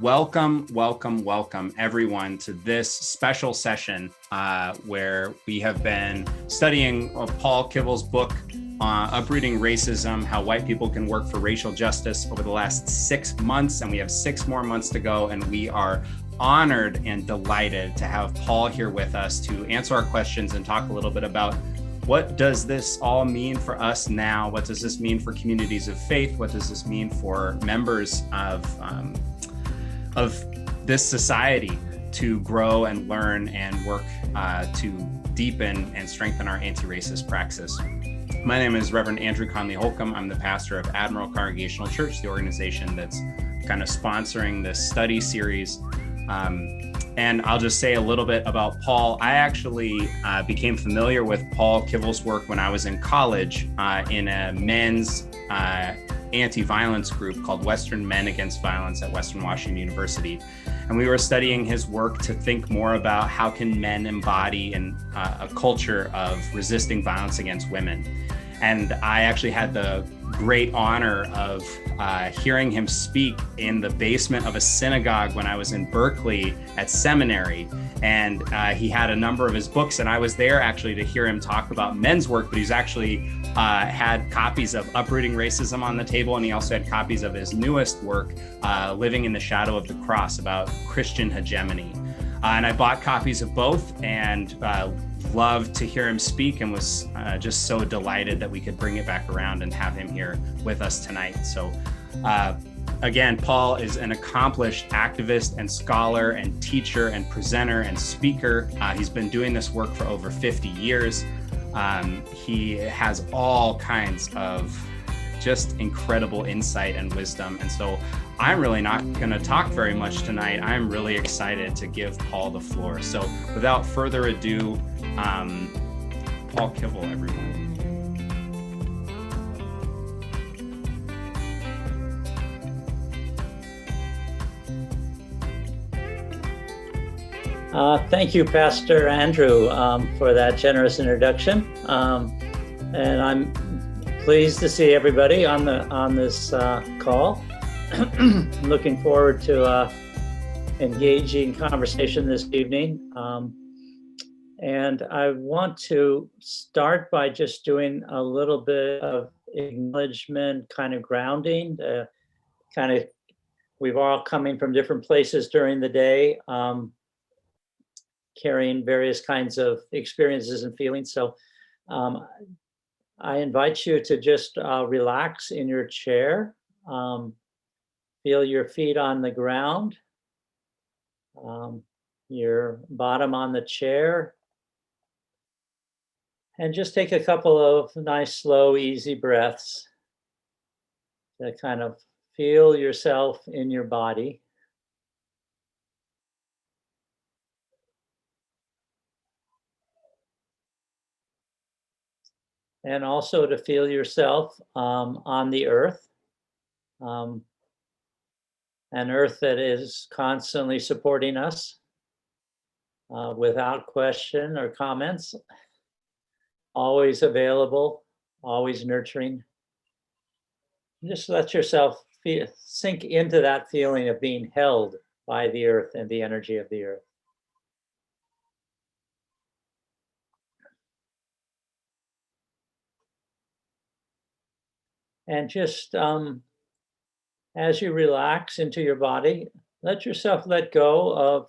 Welcome, welcome, welcome everyone to this special session where we have been studying Paul Kivel's book, Uprooting Racism, How White People Can Work for Racial Justice over the last 6 months. And we have 6 more months to go. And we are honored and delighted to have Paul here with us to answer our questions and talk a little bit about what does this all mean for us now? What does this mean for communities of faith? What does this mean for members of this society to grow and learn and work to deepen and strengthen our anti-racist praxis? My name is Reverend Andrew Conley Holcomb. I'm the pastor of Admiral Congregational Church, the organization that's kind of sponsoring this study series. And I'll just say a little bit about Paul. I actually became familiar with Paul Kivel's work when I was in college in a men's anti-violence group called Western Men Against Violence at Western Washington University. And we were studying his work to think more about how can men embody a culture of resisting violence against women. And I actually had the great honor of hearing him speak in the basement of a synagogue when I was in Berkeley at seminary. And he had a number of his books, and I was there actually to hear him talk about men's work, but he's actually had copies of Uprooting Racism on the table, and he also had copies of his newest work, Living in the Shadow of the Cross, about Christian hegemony. And I bought copies of both and loved to hear him speak, and was just so delighted that we could bring it back around and have him here with us tonight. So again, Paul is an accomplished activist and scholar and teacher and presenter and speaker. He's been doing this work for over 50 years. He has all kinds of just incredible insight and wisdom. And so I'm really not going to talk very much tonight. I'm really excited to give Paul the floor. So without further ado, Paul Kivel, everyone. Thank you, Pastor Andrew, for that generous introduction. And I'm pleased to see everybody on this call. Looking forward to engaging conversation this evening. And I want to start by just doing a little bit of acknowledgement, kind of grounding, we've all coming from different places during the day, carrying various kinds of experiences and feelings. So I invite you to just relax in your chair, feel your feet on the ground, your bottom on the chair, and just take a couple of nice, slow, easy breaths to kind of feel yourself in your body. And also to feel yourself on the earth, an earth that is constantly supporting us without question or comments, always available, always nurturing. Just let yourself sink into that feeling of being held by the earth and the energy of the earth. And just as you relax into your body, let yourself let go of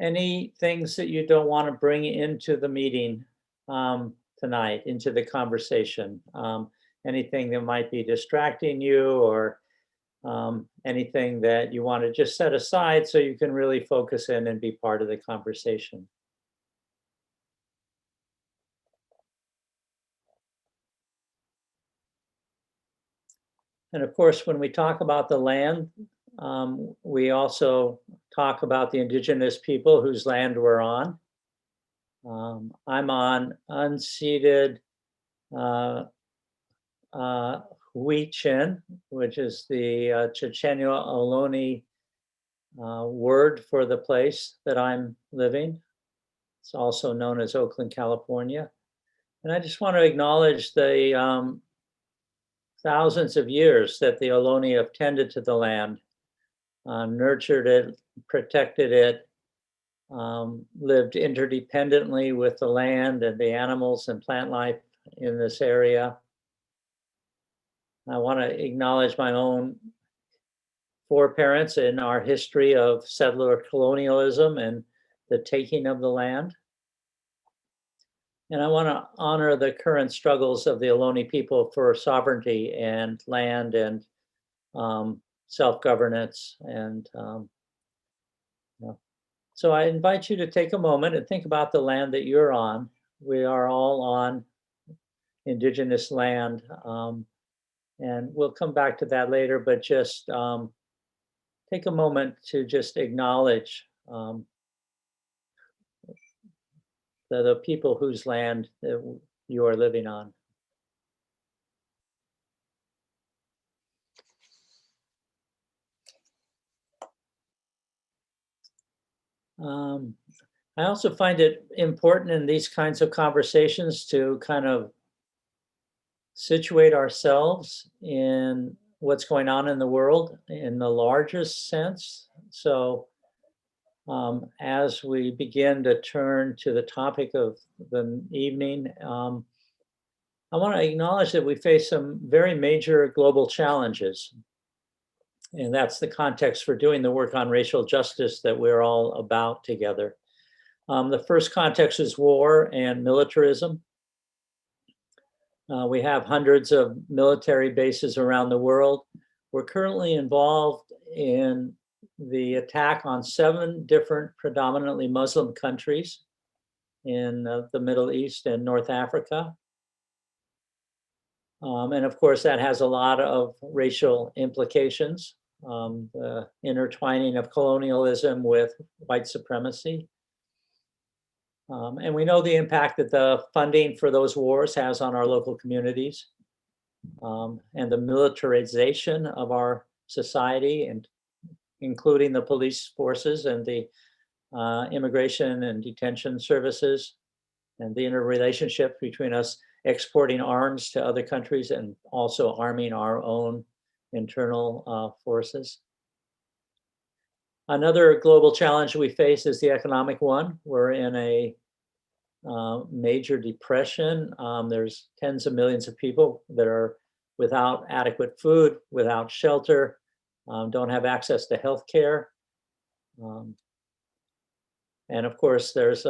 any things that you don't want to bring into the meeting tonight, into the conversation. Anything that might be distracting you, or anything that you want to just set aside so you can really focus in and be part of the conversation. And of course, when we talk about the land, we also talk about the indigenous people whose land we're on. I'm on unceded Huichin, which is the Chochenyo Ohlone word for the place that I'm living. It's also known as Oakland, California. And I just want to acknowledge the thousands of years that the Ohlone have tended to the land, nurtured it, protected it, lived interdependently with the land and the animals and plant life in this area. I want to acknowledge my own foreparents in our history of settler colonialism and the taking of the land. And I want to honor the current struggles of the Ohlone people for sovereignty and land and self-governance. And so I invite you to take a moment and think about the land that you're on. We are all on indigenous land. And we'll come back to that later, but just take a moment to just acknowledge the people whose land that you are living on. I also find it important in these kinds of conversations to kind of situate ourselves in what's going on in the world in the largest sense. So as we begin to turn to the topic of the evening, I want to acknowledge that we face some very major global challenges. And that's the context for doing the work on racial justice that we're all about together. The first context is war and militarism. We have hundreds of military bases around the world. We're currently involved in the attack on 7 different predominantly Muslim countries in the Middle East and North Africa. And of course, that has a lot of racial implications, the intertwining of colonialism with white supremacy. And we know the impact that the funding for those wars has on our local communities, and the militarization of our society, and including the police forces and the immigration and detention services, and the interrelationship between us exporting arms to other countries and also arming our own internal forces. Another global challenge we face is the economic one. We're in a major depression. There's tens of millions of people that are without adequate food, without shelter, don't have access to health care. And of course, there's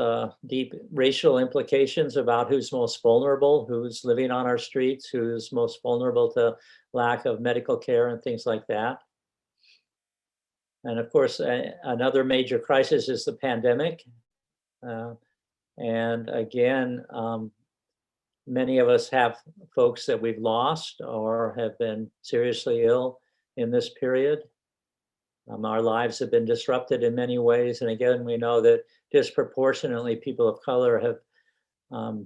deep racial implications about who's most vulnerable, who's living on our streets, who's most vulnerable to lack of medical care and things like that. And of course, another major crisis is the pandemic. And again, many of us have folks that we've lost or have been seriously ill in this period. Our lives have been disrupted in many ways. And again, we know that disproportionately people of color have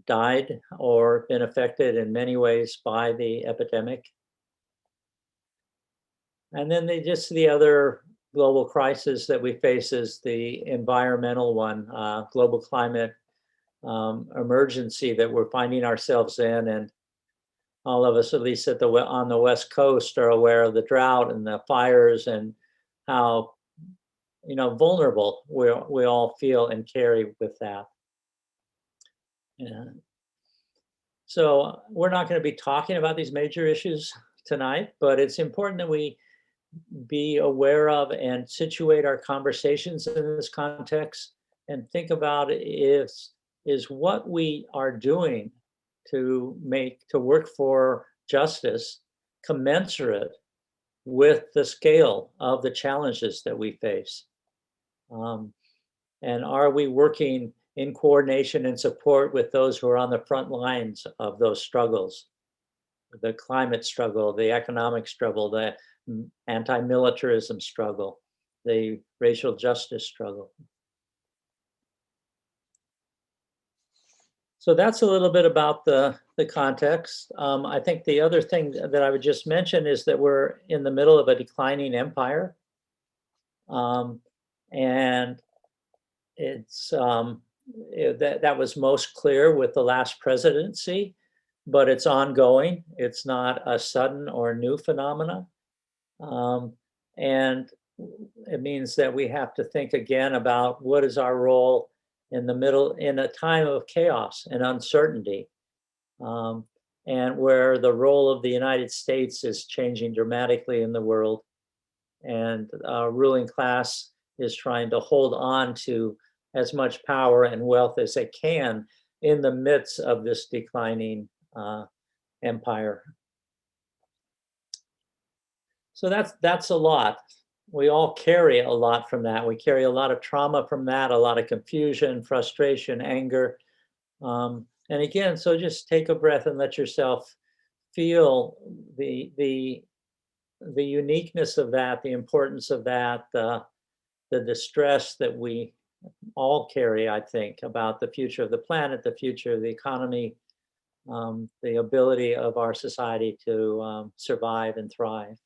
died or been affected in many ways by the epidemic. And then the other global crisis that we face is the environmental one, global climate emergency that we're finding ourselves in. And all of us, at least on the West Coast, are aware of the drought and the fires and how vulnerable we all feel and carry with that. And so we're not going to be talking about these major issues tonight, but it's important that we be aware of and situate our conversations in this context and think about is what we are doing to work for justice commensurate with the scale of the challenges that we face. And are we working in coordination and support with those who are on the front lines of those struggles? The climate struggle, the economic struggle, the anti-militarism struggle, the racial justice struggle. So that's a little bit about the context. I think the other thing that I would just mention is that we're in the middle of a declining empire. And it's that was most clear with the last presidency, but it's ongoing. It's not a sudden or new phenomena. And it means that we have to think again about what is our role in a time of chaos and uncertainty, and where the role of the United States is changing dramatically in the world, and ruling class is trying to hold on to as much power and wealth as they can in the midst of this declining empire. So that's a lot. We all carry a lot from that. We carry a lot of trauma from that, a lot of confusion, frustration, anger. And again, so just take a breath and let yourself feel the uniqueness of that, the importance of that, the distress that we all carry, I think, about the future of the planet, the future of the economy, the ability of our society to survive and thrive.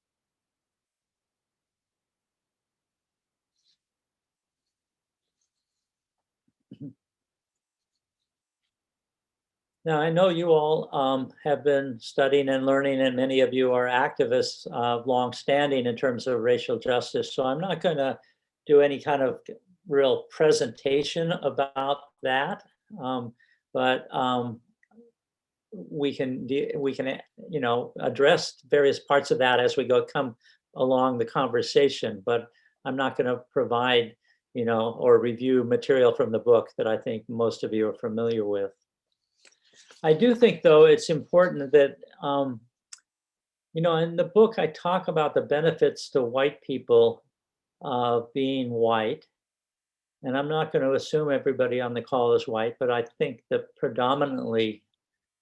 Now, I know you all have been studying and learning, and many of you are activists long-standing in terms of racial justice. So I'm not going to do any kind of real presentation about that, but we can address various parts of that as we come along the conversation. But I'm not going to provide or review material from the book that I think most of you are familiar with. I do think, though, it's important that, in the book, I talk about the benefits to white people of being white. And I'm not going to assume everybody on the call is white, but I think that predominantly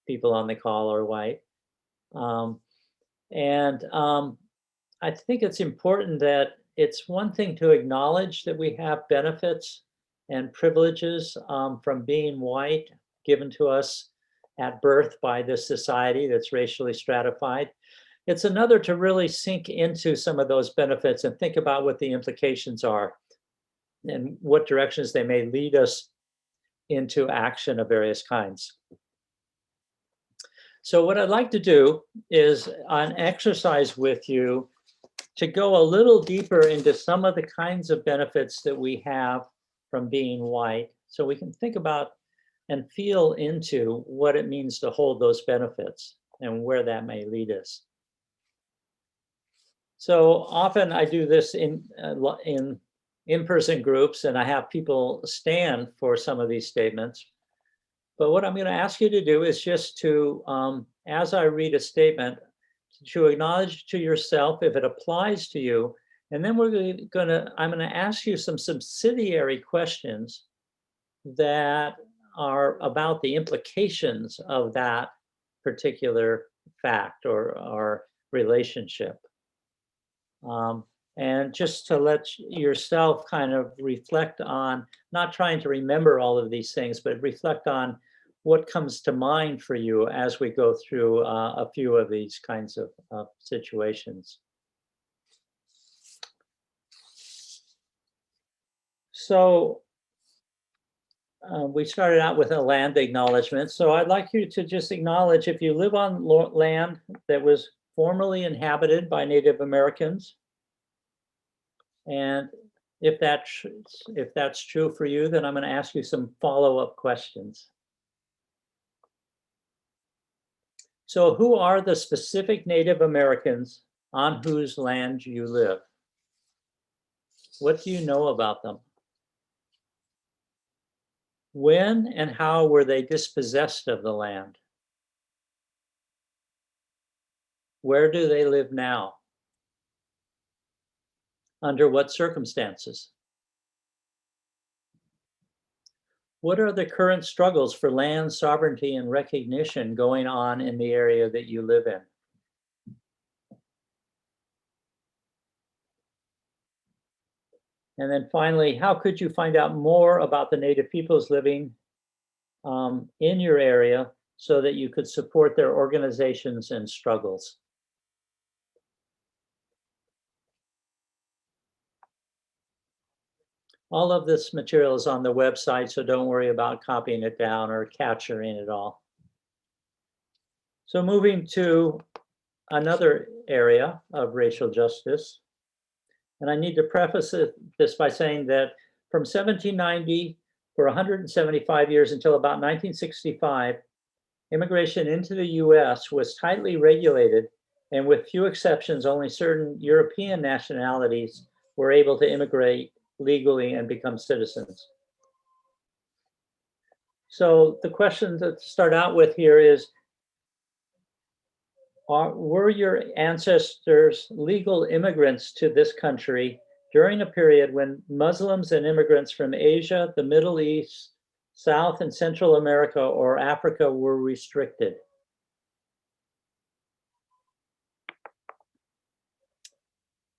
people on the call are white. I think it's important that it's one thing to acknowledge that we have benefits and privileges from being white given to us at birth by this society that's racially stratified. It's another to really sink into some of those benefits and think about what the implications are and what directions they may lead us into action of various kinds. So what I'd like to do is an exercise with you to go a little deeper into some of the kinds of benefits that we have from being white, so we can think about and feel into what it means to hold those benefits and where that may lead us. So often I do this in in-person groups, and I have people stand for some of these statements. But what I'm going to ask you to do is just to, as I read a statement, to acknowledge to yourself if it applies to you, and then I'm going to ask you some subsidiary questions that are about the implications of that particular fact or relationship. And just to let yourself kind of reflect on, not trying to remember all of these things, but reflect on what comes to mind for you as we go through a few of these kinds of situations. So we started out with a land acknowledgement. So I'd like you to just acknowledge if you live on land that was formerly inhabited by Native Americans, and if that's true for you, then I'm going to ask you some follow-up questions. So who are the specific Native Americans on whose land you live? What do you know about them? When and how were they dispossessed of the land? Where do they live now? Under what circumstances? What are the current struggles for land sovereignty and recognition going on in the area that you live in? And then finally, how could you find out more about the Native peoples living in your area so that you could support their organizations and struggles? All of this material is on the website, so don't worry about copying it down or capturing it all. So moving to another area of racial justice, And I need to preface this by saying that from 1790 for 175 years until about 1965, immigration into the US was tightly regulated, and with few exceptions, only certain European nationalities were able to immigrate legally and become citizens. So the question to start out with here is, were your ancestors legal immigrants to this country during a period when Muslims and immigrants from Asia, the Middle East, South and Central America, or Africa were restricted?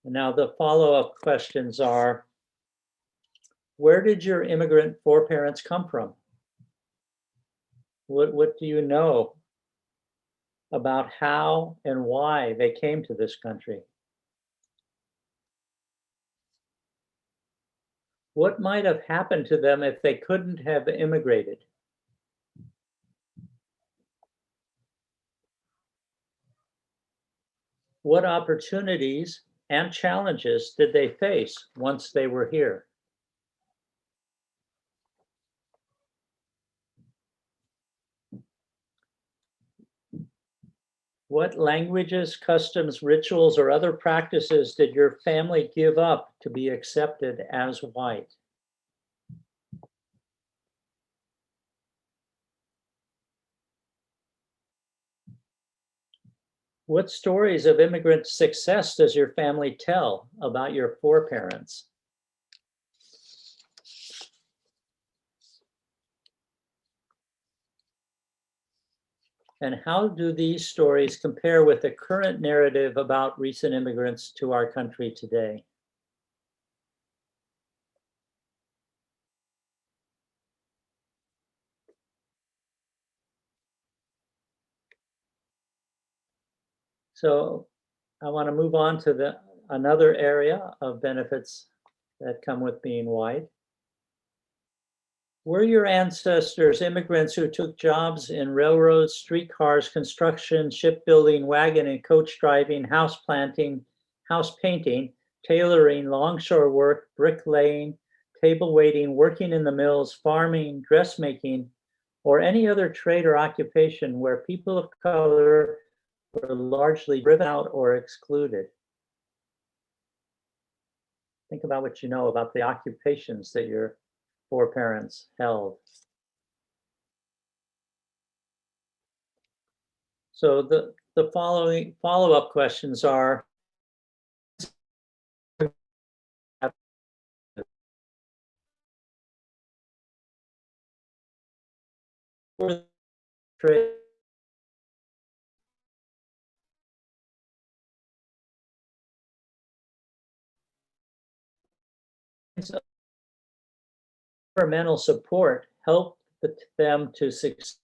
And now the follow-up questions are, where did your immigrant foreparents come from? What do you know about how and why they came to this country? What might have happened to them if they couldn't have immigrated? What opportunities and challenges did they face once they were here? What languages, customs, rituals, or other practices did your family give up to be accepted as white? What stories of immigrant success does your family tell about your foreparents? And how do these stories compare with the current narrative about recent immigrants to our country today? So I want to move on to another area of benefits that come with being white. Were your ancestors immigrants who took jobs in railroads, streetcars, construction, shipbuilding, wagon and coach driving, house planting, house painting, tailoring, longshore work, bricklaying, table waiting, working in the mills, farming, dressmaking, or any other trade or occupation where people of color were largely driven out or excluded? Think about what you know about the occupations that your foreparents held. So the following follow-up questions are, were trade environmental support helped them to succeed?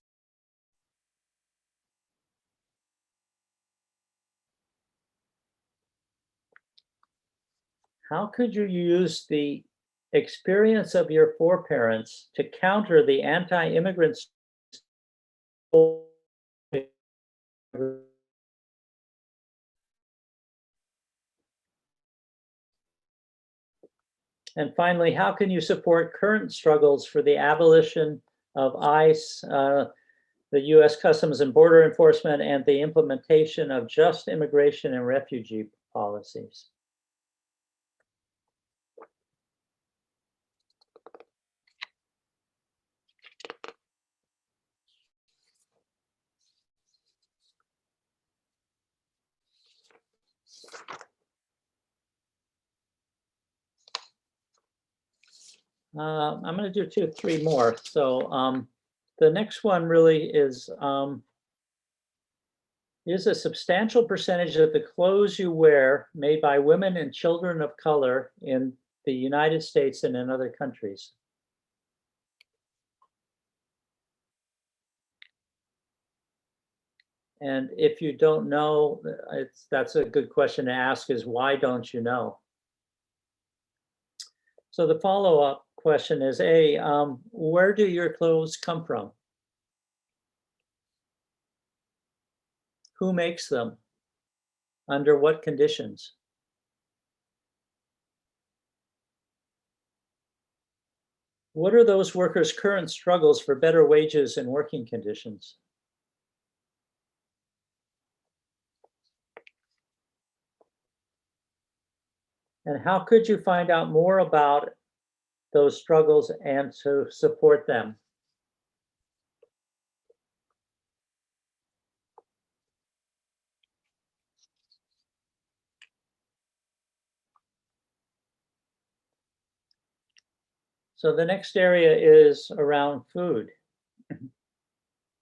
How could you use the experience of your foreparents to counter the anti-immigrant? And finally, how can you support current struggles for the abolition of ICE, the US Customs and Border Enforcement, and the implementation of just immigration and refugee policies? I'm going to do three more. So the next one really is a substantial percentage of the clothes you wear made by women and children of color in the United States and in other countries? And if you don't know, that's a good question to ask, is why don't you know? So the follow-up question is, where do your clothes come from? Who makes them? Under what conditions? What are those workers' current struggles for better wages and working conditions? And how could you find out more about those struggles and to support them? So the next area is around food.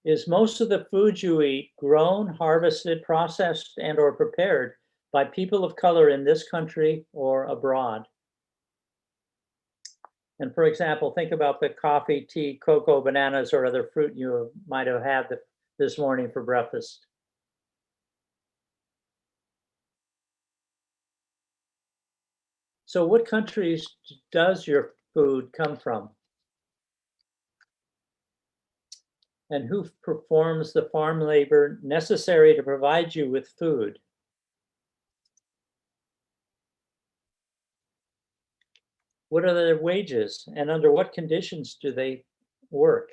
Is most of the food you eat grown, harvested, processed, and or prepared by people of color in this country or abroad? And for example, think about the coffee, tea, cocoa, bananas, or other fruit you might have had this morning for breakfast. So what countries does your food come from? And who performs the farm labor necessary to provide you with food? What are their wages and under what conditions do they work?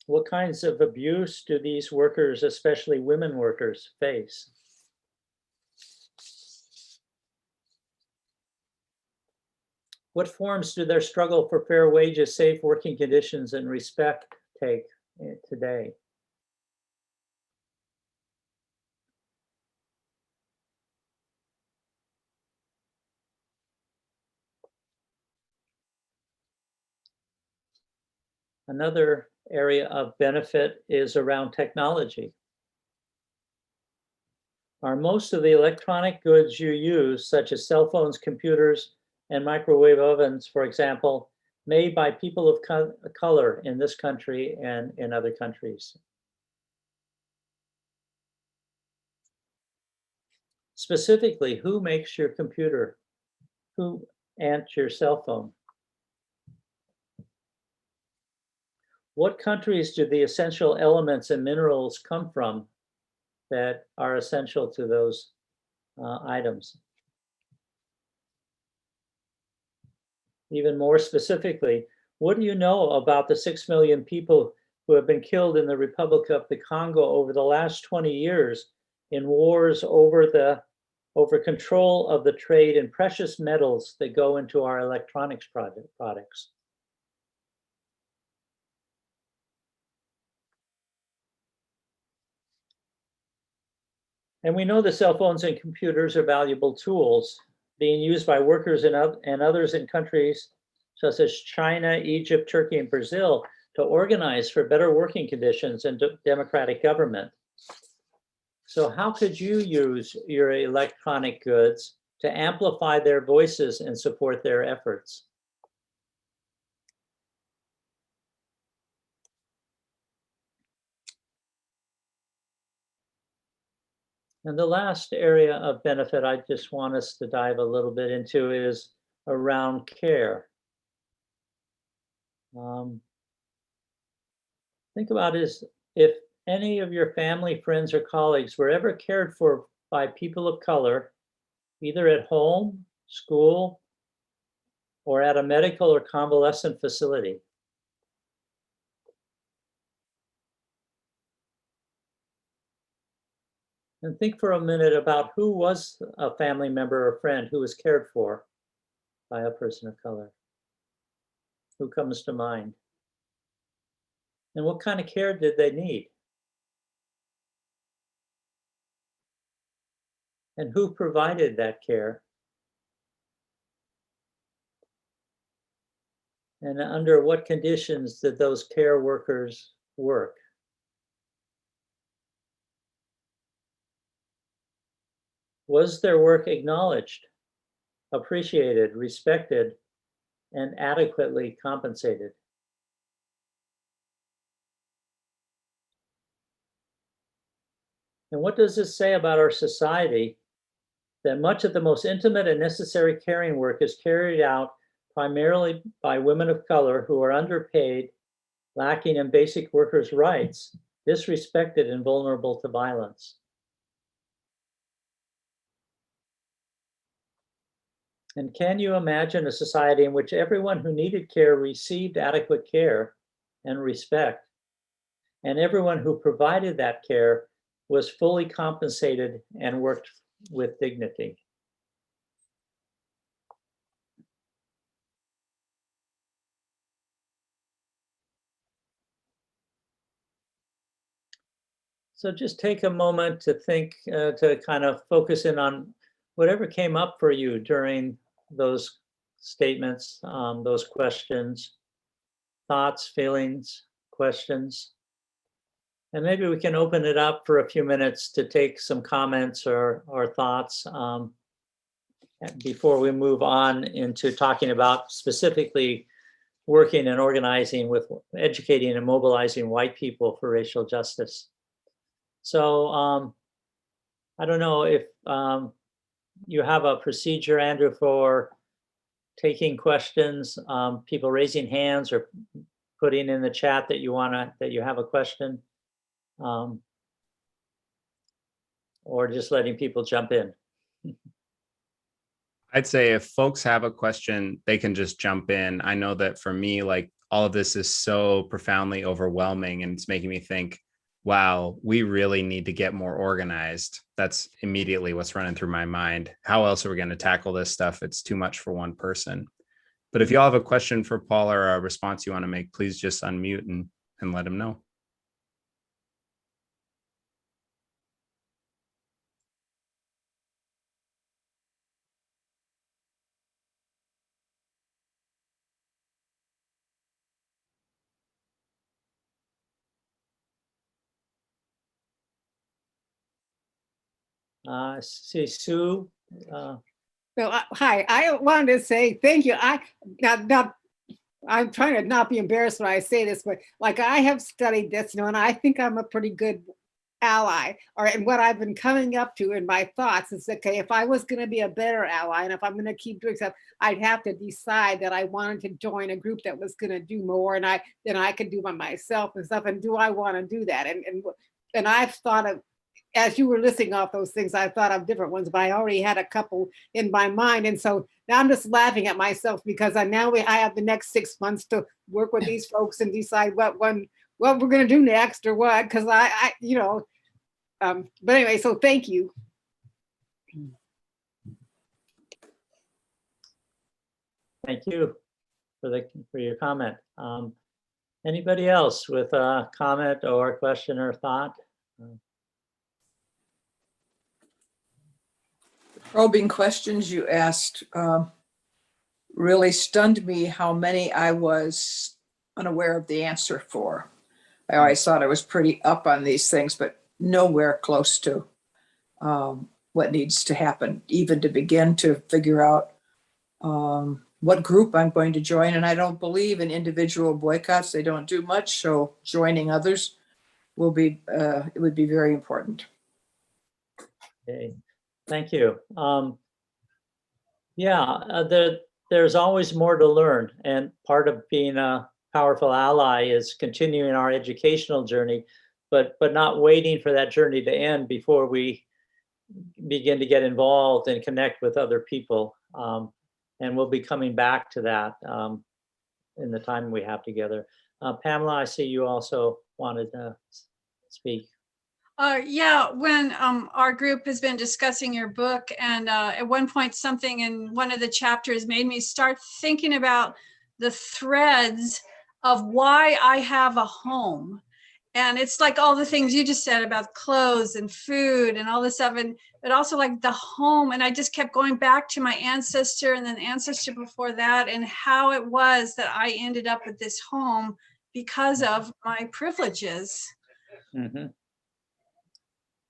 What kinds of abuse do these workers, especially women workers, face? What forms do their struggle for fair wages, safe working conditions, and respect take today? Another area of benefit is around technology. Are most of the electronic goods you use, such as cell phones, computers, and microwave ovens, for example, made by people of color in this country and in other countries? Specifically, who makes your computer? Who and your cell phone? What countries do the essential elements and minerals come from that are essential to those items? Even more specifically, what do you know about the 6 million people who have been killed in the Republic of the Congo over the last 20 years in wars over control of the trade in precious metals that go into our electronics products? And we know the cell phones and computers are valuable tools being used by workers and others in countries such as China, Egypt, Turkey, and Brazil to organize for better working conditions and democratic government. So how could you use your electronic goods to amplify their voices and support their efforts? And the last area of benefit I just want us to dive a little bit into is around care. Um, think about is if any of your family, friends, or colleagues were ever cared for by people of color, either at home, school, or at a medical or convalescent facility. And think for a minute about who was a family member or friend who was cared for by a person of color. Who comes to mind? And what kind of care did they need? And who provided that care? And under what conditions did those care workers work? Was their work acknowledged, appreciated, respected, and adequately compensated? And what does this say about our society that much of the most intimate and necessary caring work is carried out primarily by women of color who are underpaid, lacking in basic workers' rights, disrespected, and vulnerable to violence? And can you imagine a society in which everyone who needed care received adequate care and respect, and everyone who provided that care was fully compensated and worked with dignity? So just take a moment to think, to kind of focus in on whatever came up for you during those statements, those questions, thoughts, feelings, questions. And maybe we can open it up for a few minutes to take some comments or thoughts before we move on into talking about specifically working and organizing with educating and mobilizing white people for racial justice. So I don't know if you have a procedure, Andrew, for taking questions, people raising hands or putting in the chat that you have a question, or just letting people jump in. I'd say if folks have a question, they can just jump in. I know that for me, like, all of this is so profoundly overwhelming, and it's making me think, wow, we really need to get more organized. That's immediately what's running through my mind. How else are we going to tackle this stuff? It's too much for one person. But if you all have a question for Paul or a response you want to make, please just unmute and let him know. See Sue. Hi, I wanted to say thank you. I'm trying to not be embarrassed when I say this, but like I have studied this, and I think I'm a pretty good ally. And what I've been coming up to in my thoughts is, okay, if I was going to be a better ally, and if I'm going to keep doing stuff, I'd have to decide that I wanted to join a group that was going to do more than I could do by myself and stuff. And do I want to do that? And I've thought of, as you were listing off those things, I thought of different ones, but I already had a couple in my mind. And so now I'm just laughing at myself because I have the next 6 months to work with these folks and decide what we're going to do next or what, because but anyway, so thank you. Thank you for your comment. Anybody else with a comment or question or thought? Probing questions you asked really stunned me how many I was unaware of the answer for. I always thought I was pretty up on these things, but nowhere close to what needs to happen, even to begin to figure out what group I'm going to join. And I don't believe in individual boycotts. They don't do much, so joining others will be, it would be very important. Okay. Thank you. There's always more to learn, and part of being a powerful ally is continuing our educational journey, but not waiting for that journey to end before we begin to get involved and connect with other people. And we'll be coming back to that in the time we have together. Pamela, I see you also wanted to speak. Yeah, when our group has been discussing your book, and at one point something in one of the chapters made me start thinking about the threads of why I have a home. And it's like all the things you just said about clothes and food and all this stuff, but also like the home. And I just kept going back to my ancestor and then ancestor before that, and how it was that I ended up at this home because of my privileges. Mm-hmm.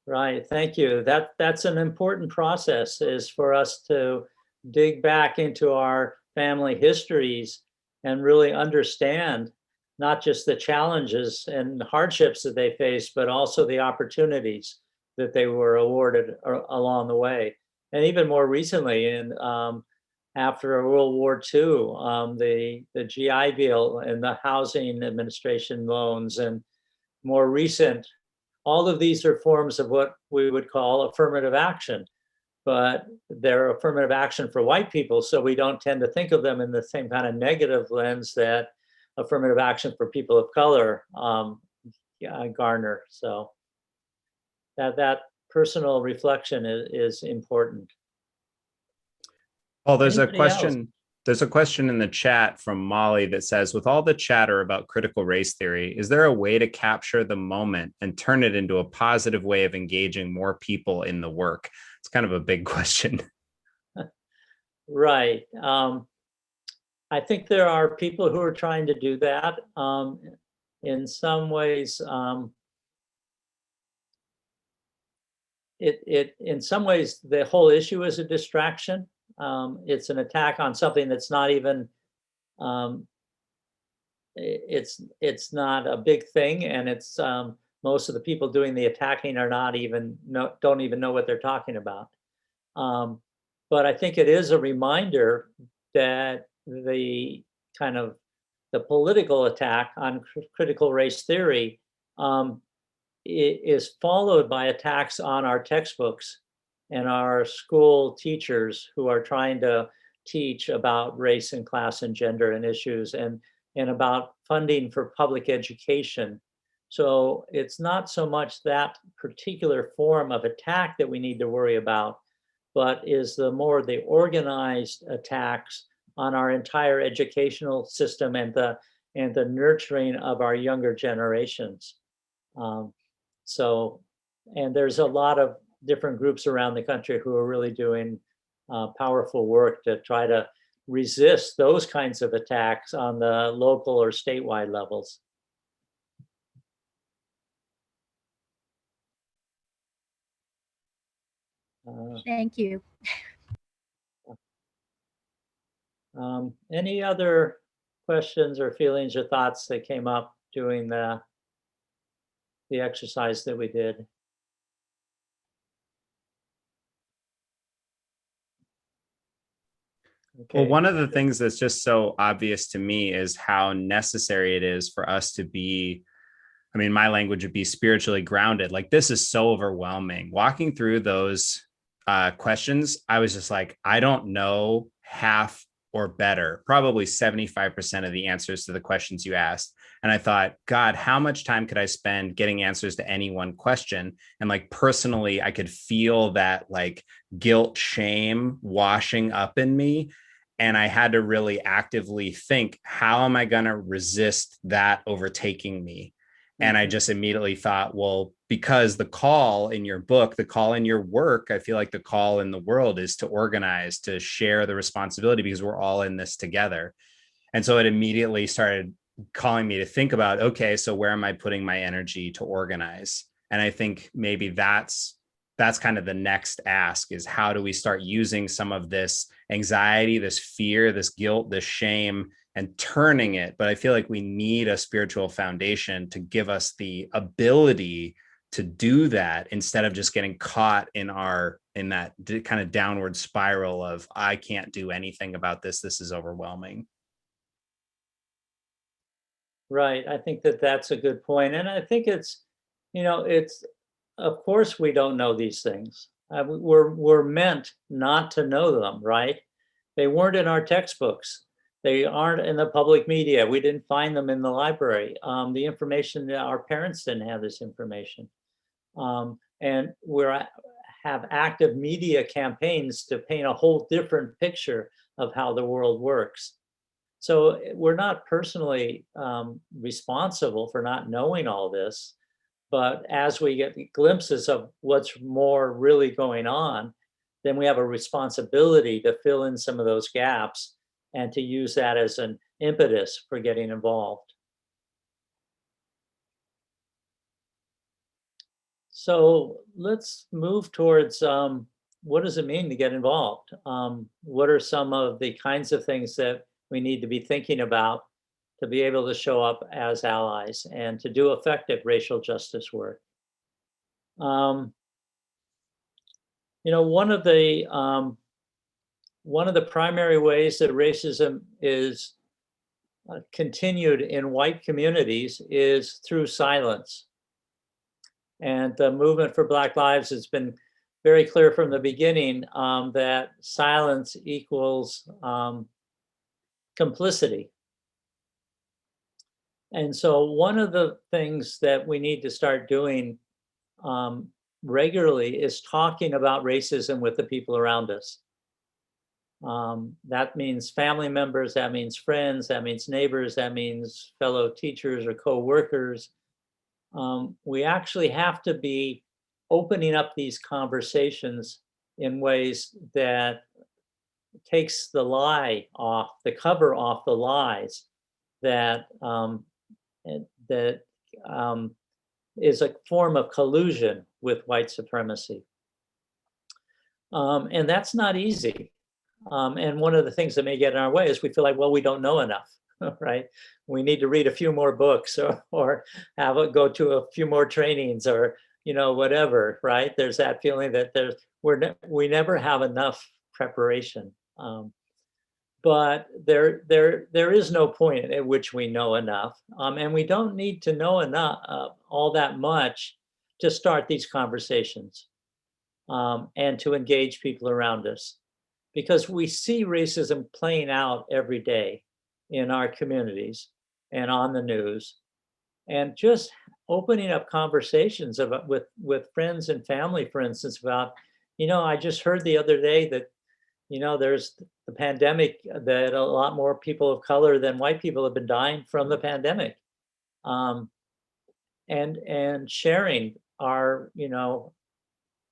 Right, thank you. That's an important process, is for us to dig back into our family histories and really understand not just the challenges and hardships that they faced, but also the opportunities that they were awarded along the way. And even more recently, after World War II, the GI Bill and the Housing Administration loans, and more recent, all of these are forms of what we would call affirmative action, but they're affirmative action for white people, so we don't tend to think of them in the same kind of negative lens that affirmative action for people of color garner. So that personal reflection is important. Well, there's a Anybody else? question. There's a question in the chat from Molly that says, with all the chatter about critical race theory, is there a way to capture the moment and turn it into a positive way of engaging more people in the work? It's kind of a big question. Right. I think there are people who are trying to do that. In some ways, in some ways, the whole issue is a distraction. It's an attack on something that's not even, it's not a big thing, and it's most of the people doing the attacking are not even don't even know what they're talking about. But I think it is a reminder that the kind of the political attack on critical race theory is followed by attacks on our textbooks and our school teachers who are trying to teach about race and class and gender and issues and about funding for public education. So it's not so much that particular form of attack that we need to worry about, but is the more the organized attacks on our entire educational system and the nurturing of our younger generations. And there's a lot of different groups around the country who are really doing powerful work to try to resist those kinds of attacks on the local or statewide levels. Thank you. Any other questions or feelings or thoughts that came up doing the exercise that we did? Okay. Well, one of the things that's just so obvious to me is how necessary it is for us to be, I mean, my language would be spiritually grounded. Like, this is so overwhelming. Walking through those questions, I was just like, I don't know half or better, probably 75% of the answers to the questions you asked. And I thought, God, how much time could I spend getting answers to any one question? And like, personally, I could feel that like guilt, shame washing up in me. And I had to really actively think, how am I going to resist that overtaking me? And I just immediately thought, well, because the call in your book, the call in your work, I feel like the call in the world is to organize, to share the responsibility, because we're all in this together. And so it immediately started calling me to think about, okay, so where am I putting my energy to organize? And I think maybe that's kind of the next ask, is how do we start using some of this anxiety, this fear, this guilt, this shame, and turning it. But I feel like we need a spiritual foundation to give us the ability to do that, instead of just getting caught in that kind of downward spiral of, I can't do anything about this. This is overwhelming. Right. I think that's a good point. And I think it's, of course we don't know these things. We're meant not to know them, right? They weren't in our textbooks. They aren't in the public media. We didn't find them in the library. The information, our parents didn't have this information. And we have active media campaigns to paint a whole different picture of how the world works. So we're not personally responsible for not knowing all this. But as we get glimpses of what's more really going on, then we have a responsibility to fill in some of those gaps and to use that as an impetus for getting involved. So let's move towards what does it mean to get involved? What are some of the kinds of things that we need to be thinking about to be able to show up as allies and to do effective racial justice work? One of the primary ways that racism is continued in white communities is through silence. And the movement for Black Lives has been very clear from the beginning that silence equals complicity. And so one of the things that we need to start doing regularly is talking about racism with the people around us. That means family members, that means friends, that means neighbors, that means fellow teachers or co-workers. We actually have to be opening up these conversations in ways that takes the lie off, the cover off the lies that is a form of collusion with white supremacy. And that's not easy. And one of the things that may get in our way is we feel like, well, we don't know enough, right? We need to read a few more books or go to a few more trainings or, whatever, right? There's that feeling that we never have enough preparation. But there is no point at which we know enough. And we don't need to know enough, all that much to start these conversations and to engage people around us. Because we see racism playing out every day in our communities and on the news. And just opening up conversations about with friends and family, for instance, about, I just heard the other day that, there's the pandemic, that a lot more people of color than white people have been dying from the pandemic. And sharing our,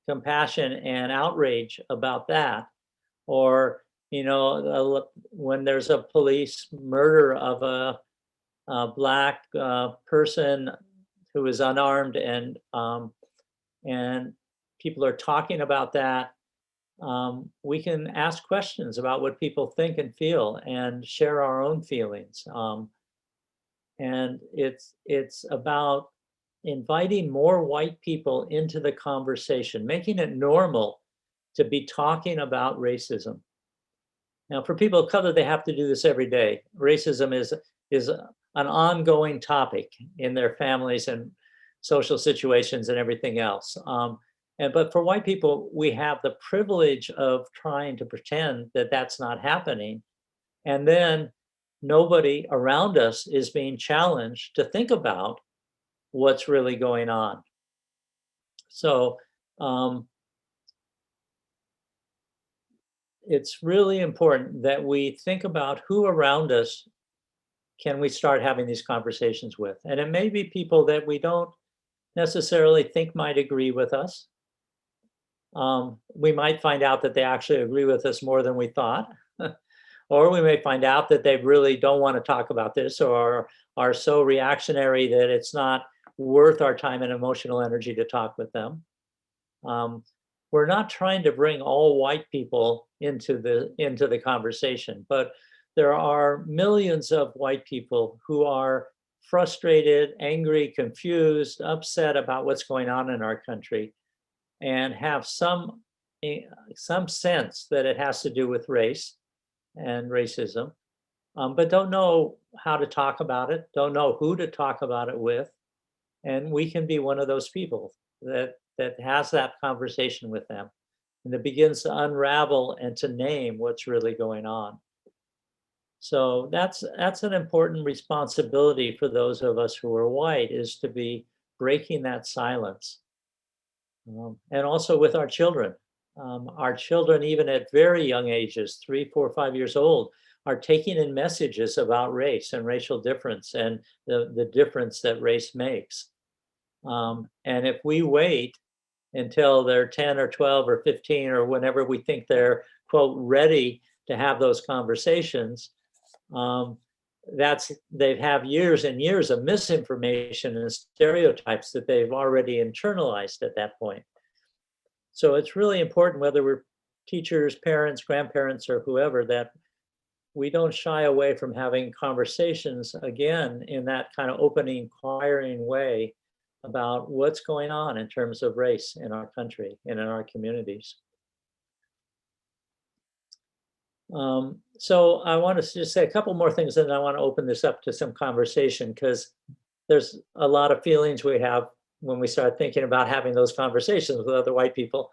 compassion and outrage about that. Or, when there's a police murder of a Black person who is unarmed and people are talking about that, we can ask questions about what people think and feel and share our own feelings. And it's about inviting more white people into the conversation, making it normal to be talking about racism. Now, for people of color, they have to do this every day. Racism is an ongoing topic in their families and social situations and everything else. But for white people, we have the privilege of trying to pretend that that's not happening. And then nobody around us is being challenged to think about what's really going on. So it's really important that we think about who around us can we start having these conversations with. And it may be people that we don't necessarily think might agree with us. We might find out that they actually agree with us more than we thought. Or we may find out that they really don't want to talk about this or are so reactionary that it's not worth our time and emotional energy to talk with them. We're not trying to bring all white people into the conversation, but there are millions of white people who are frustrated, angry, confused, upset about what's going on in our country, and have some sense that it has to do with race and racism, but don't know how to talk about it, don't know who to talk about it with. And we can be one of those people that has that conversation with them and that begins to unravel and to name what's really going on. So that's an important responsibility for those of us who are white, is to be breaking that silence. And also with our children. Our children, even at very young ages, 3, 4, 5 years old, are taking in messages about race and racial difference and the difference that race makes. And if we wait until they're 10 or 12 or 15 or whenever we think they're, quote, ready to have those conversations, they have years and years of misinformation and stereotypes that they've already internalized at that point. So it's really important, whether we're teachers, parents, grandparents, or whoever, that we don't shy away from having conversations, again, in that kind of opening, inquiring way about what's going on in terms of race in our country and in our communities. So I want to just say a couple more things, and I want to open this up to some conversation, because there's a lot of feelings we have when we start thinking about having those conversations with other white people.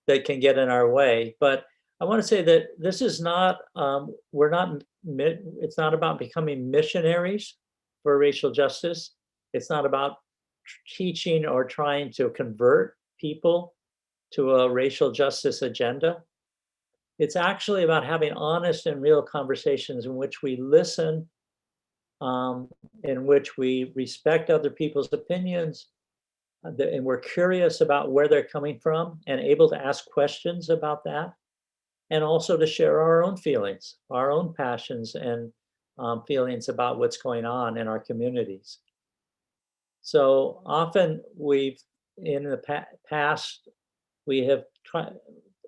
that can get in our way. But I want to say that this is not, it's not about becoming missionaries for racial justice. It's not about teaching or trying to convert people to a racial justice agenda. It's actually about having honest and real conversations in which we listen, in which we respect other people's opinions, and we're curious about where they're coming from and able to ask questions about that, and also to share our own feelings, our own passions and feelings about what's going on in our communities. So often in the past, we have tried,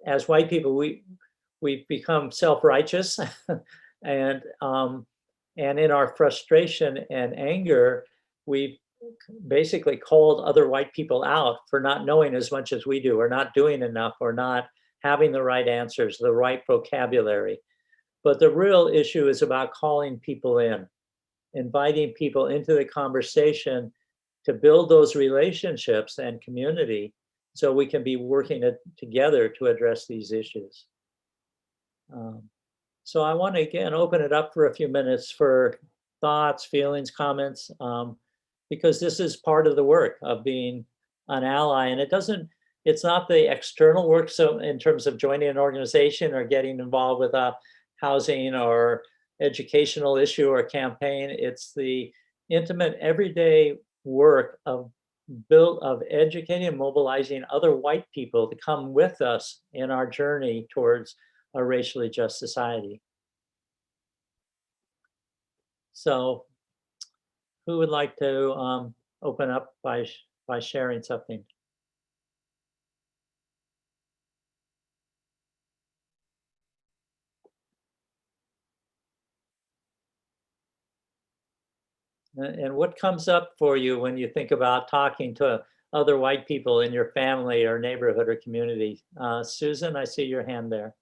as white people, we've become self-righteous and in our frustration and anger, we've basically called other white people out for not knowing as much as we do, or not doing enough, or not having the right answers, the right vocabulary. But the real issue is about calling people in, inviting people into the conversation to build those relationships and community so we can be working together to address these issues. So I want to again open it up for a few minutes for thoughts, feelings, comments, because this is part of the work of being an ally. And it's not the external work, so in terms of joining an organization or getting involved with a housing or educational issue or campaign, it's the intimate everyday work of educating and mobilizing other white people to come with us in our journey towards a racially just society. So who would like to open up by sharing something? And what comes up for you when you think about talking to other white people in your family or neighborhood or community? Susan, I see your hand there.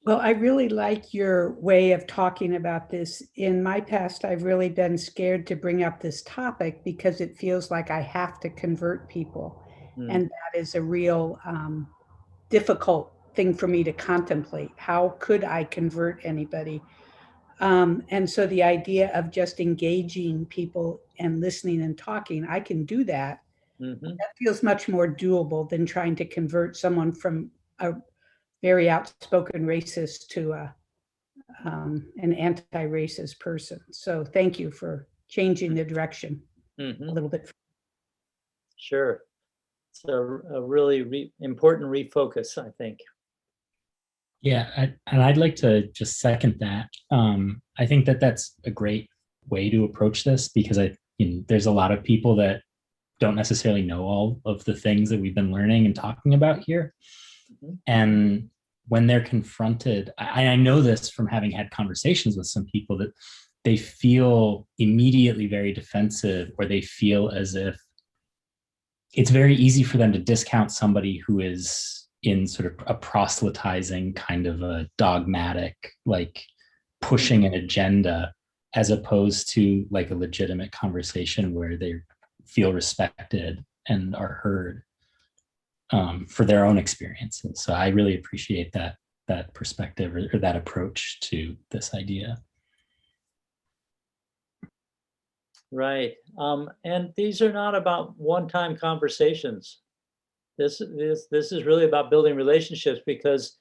Well, I really like your way of talking about this. In my past, I've really been scared to bring up this topic because it feels like I have to convert people. And that is a real difficult thing for me to contemplate. How could I convert anybody? And so the idea of just engaging people and listening and talking, I can do that. That feels much more doable than trying to convert someone from a very outspoken racist to an anti-racist person. So thank you for changing the direction a little bit. Sure. It's a really important refocus, I think. Yeah, and I'd like to just second that. I think that that's a great way to approach this, because there's a lot of people that don't necessarily know all of the things that we've been learning and talking about here. And when they're confronted, I know this from having had conversations with some people, that they feel immediately very defensive, or they feel as if it's very easy for them to discount somebody who is in sort of a proselytizing kind of a dogmatic, like pushing an agenda, as opposed to like a legitimate conversation where they feel respected and are heard for their own experiences. So I really appreciate that perspective or that approach to this idea. Right. And these are not about one-time conversations. This is really about building relationships, because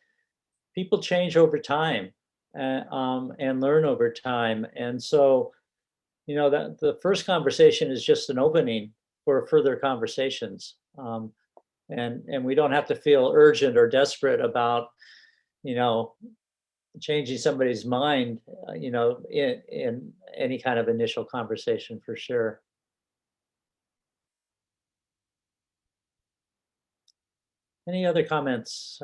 people change over time and learn over time. And so, that the first conversation is just an opening for further conversations. And we don't have to feel urgent or desperate about, changing somebody's mind, in any kind of initial conversation, for sure. Any other comments?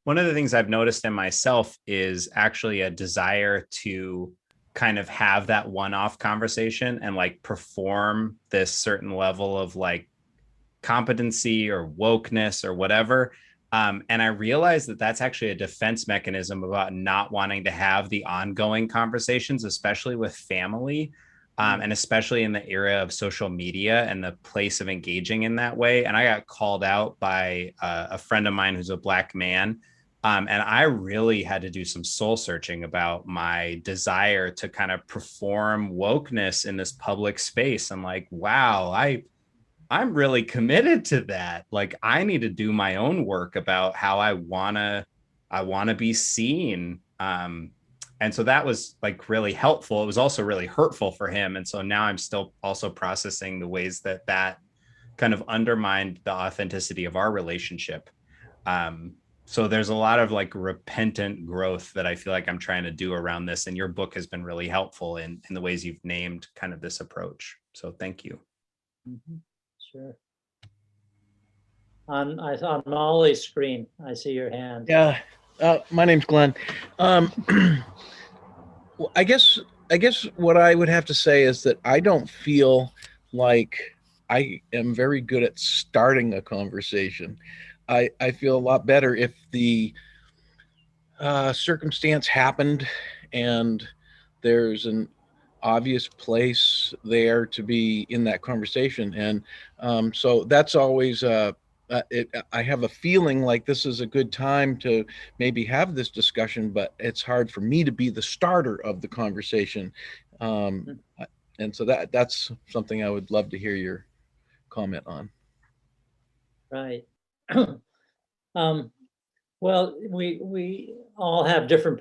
One of the things I've noticed in myself is actually a desire to kind of have that one-off conversation and like perform this certain level of like competency or wokeness or whatever. And I realized that that's actually a defense mechanism about not wanting to have the ongoing conversations, especially with family. And especially in the era of social media and the place of engaging in that way. And I got called out by a friend of mine who's a Black man. And I really had to do some soul searching about my desire to kind of perform wokeness in this public space. I'm like, wow, I'm really committed to that. Like, I need to do my own work about how I wanna be seen. And so that was like really helpful. It was also really hurtful for him. And so now I'm still also processing the ways that that kind of undermined the authenticity of our relationship. So there's a lot of like repentant growth that I feel like I'm trying to do around this. And your book has been really helpful in the ways you've named kind of this approach. So thank you. Sure. On Molly's screen, I see your hand. Yeah, my name's Glenn. I guess what I would have to say is that I don't feel like I am very good at starting a conversation. I feel a lot better if the circumstance happened and there's an obvious place there to be in that conversation. And so that's always I have a feeling like this is a good time to maybe have this discussion, but it's hard for me to be the starter of the conversation. And so that's something I would love to hear your comment on. Right. Well, we all have different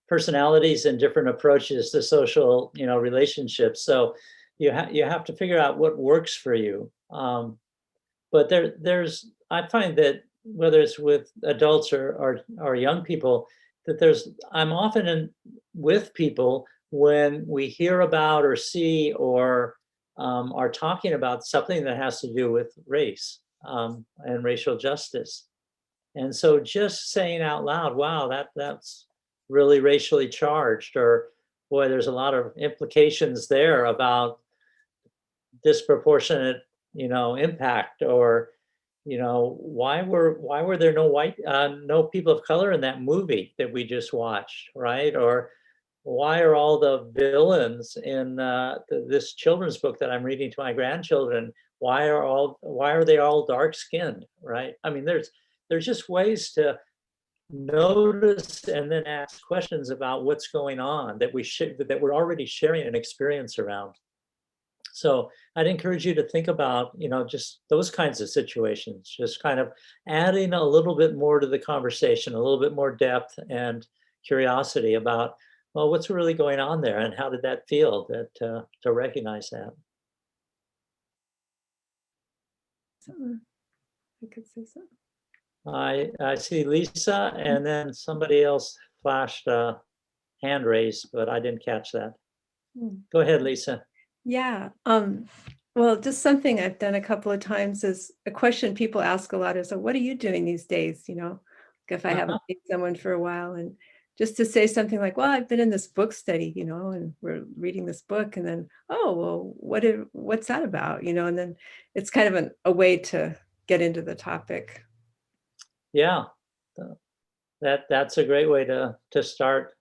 personalities and different approaches to social, relationships. So you have to figure out what works for you. But I find that whether it's with adults or young people, that I'm often with people when we hear about or see or are talking about something that has to do with race and racial justice. And so just saying out loud, wow, that's really racially charged, or boy, there's a lot of implications there about disproportionate, impact, or, why were there no people of color in that movie that we just watched, right? Or why are all the villains in this children's book that I'm reading to my grandchildren, why are they all dark skinned, right? I mean, there's just ways to notice and then ask questions about what's going on that that we're already sharing an experience around. So I'd encourage you to think about, just those kinds of situations, just kind of adding a little bit more to the conversation, a little bit more depth and curiosity about, well, what's really going on there and how did that feel, to recognize that. I could say something. I see Lisa, and then somebody else flashed a hand raised, but I didn't catch that. Go ahead, Lisa. Yeah. Well, just something I've done a couple of times is a question people ask a lot is, so what are you doing these days? If I haven't seen someone for a while, and just to say something like, well, I've been in this book study, and we're reading this book, and then, oh, well, what's that about? And then it's kind of a way to get into the topic. Yeah, that's a great way to start,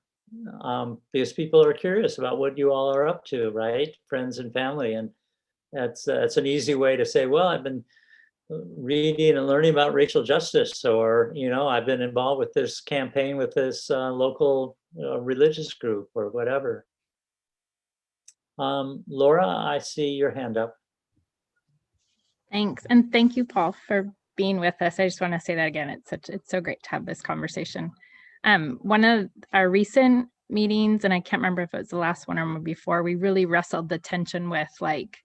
because people are curious about what you all are up to, right? Friends and family. And that's an easy way to say, well, I've been reading and learning about racial justice, or, I've been involved with this campaign with this local religious group or whatever. Laura, I see your hand up. Thanks. And thank you, Paul, for being with us. I just want to say that again. It's so great to have this conversation. One of our recent meetings, and I can't remember if it was the last one or before, we really wrestled the tension with like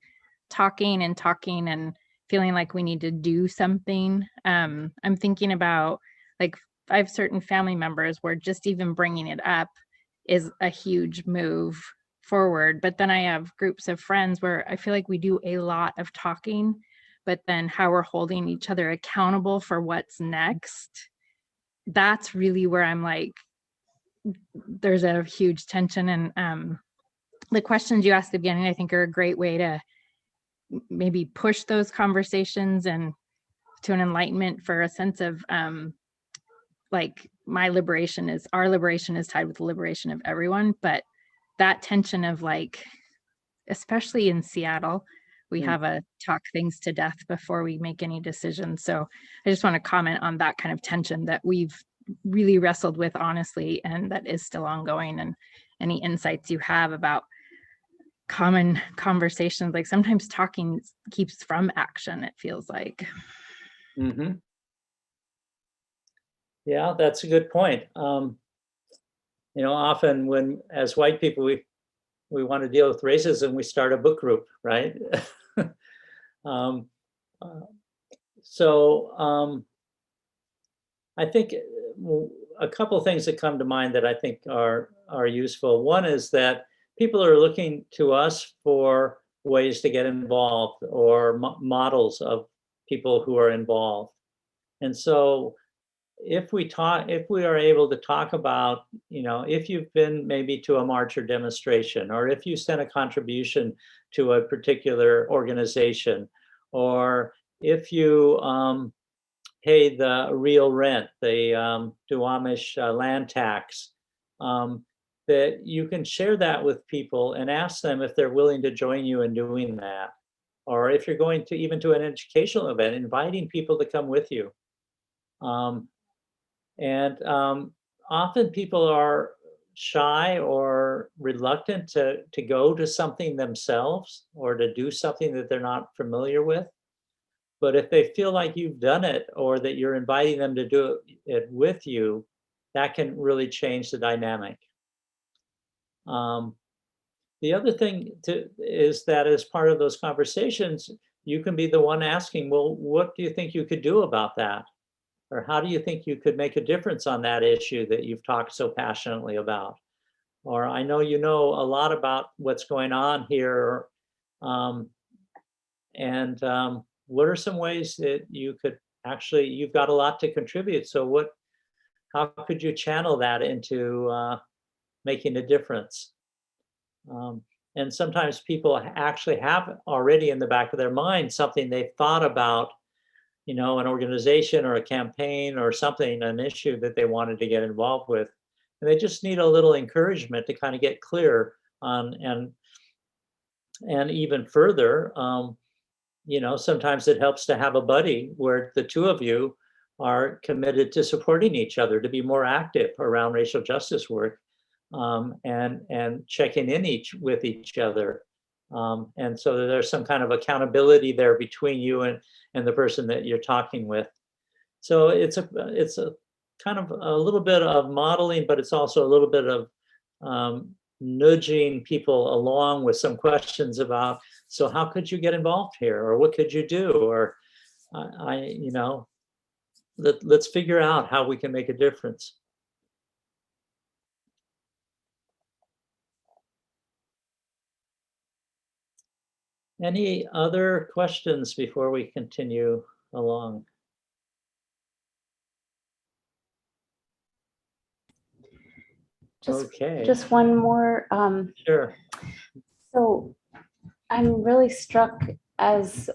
talking and feeling like we need to do something. I'm thinking about like I have certain family members where just even bringing it up is a huge move forward. But then I have groups of friends where I feel like we do a lot of talking, but then how we're holding each other accountable for what's next, that's really where I'm like, there's a huge tension. And the questions you asked at the beginning, I think are a great way to maybe push those conversations and to an enlightenment for a sense of like our liberation is tied with the liberation of everyone. But that tension of like, especially in Seattle. We Mm. have a talk things to death before we make any decisions. So I just want to comment on that kind of tension that we've really wrestled with, honestly, and that is still ongoing. And any insights you have about common conversations, like sometimes talking keeps from action, it feels like. Mm-hmm. Yeah, that's a good point. Often when, as white people, we want to deal with racism, we start a book group, right? I think a couple of things that come to mind that I think are useful. One is that people are looking to us for ways to get involved, or models of people who are involved. And so if we are able to talk about, if you've been maybe to a march or demonstration, or if you sent a contribution to a particular organization, or if you pay the real rent, the Duwamish land tax, that you can share that with people and ask them if they're willing to join you in doing that. Or if you're going to even to an educational event, inviting people to come with you. Often people are shy or reluctant to go to something themselves, or to do something that they're not familiar with. But if they feel like you've done it, or that you're inviting them to do it with you, that can really change the dynamic. The other thing is that as part of those conversations, you can be the one asking, well, what do you think you could do about that? Or how do you think you could make a difference on that issue that you've talked so passionately about? Or I know you know a lot about what's going on here. What are some ways that you could actually, you've got a lot to contribute. So how could you channel that into making a difference? And sometimes people actually have already in the back of their mind something they've thought about, an organization or a campaign or something, an issue that they wanted to get involved with. And they just need a little encouragement to kind of get clear on, and even further, sometimes it helps to have a buddy where the two of you are committed to supporting each other, to be more active around racial justice work, and checking in with each other. And so there's some kind of accountability there between you and the person that you're talking with. So it's a kind of a little bit of modeling, but it's also a little bit of nudging people along with some questions about, so how could you get involved here? Or what could you do? Or let's figure out how we can make a difference. Any other questions before we continue along? Just one more. Sure. So I'm really struck as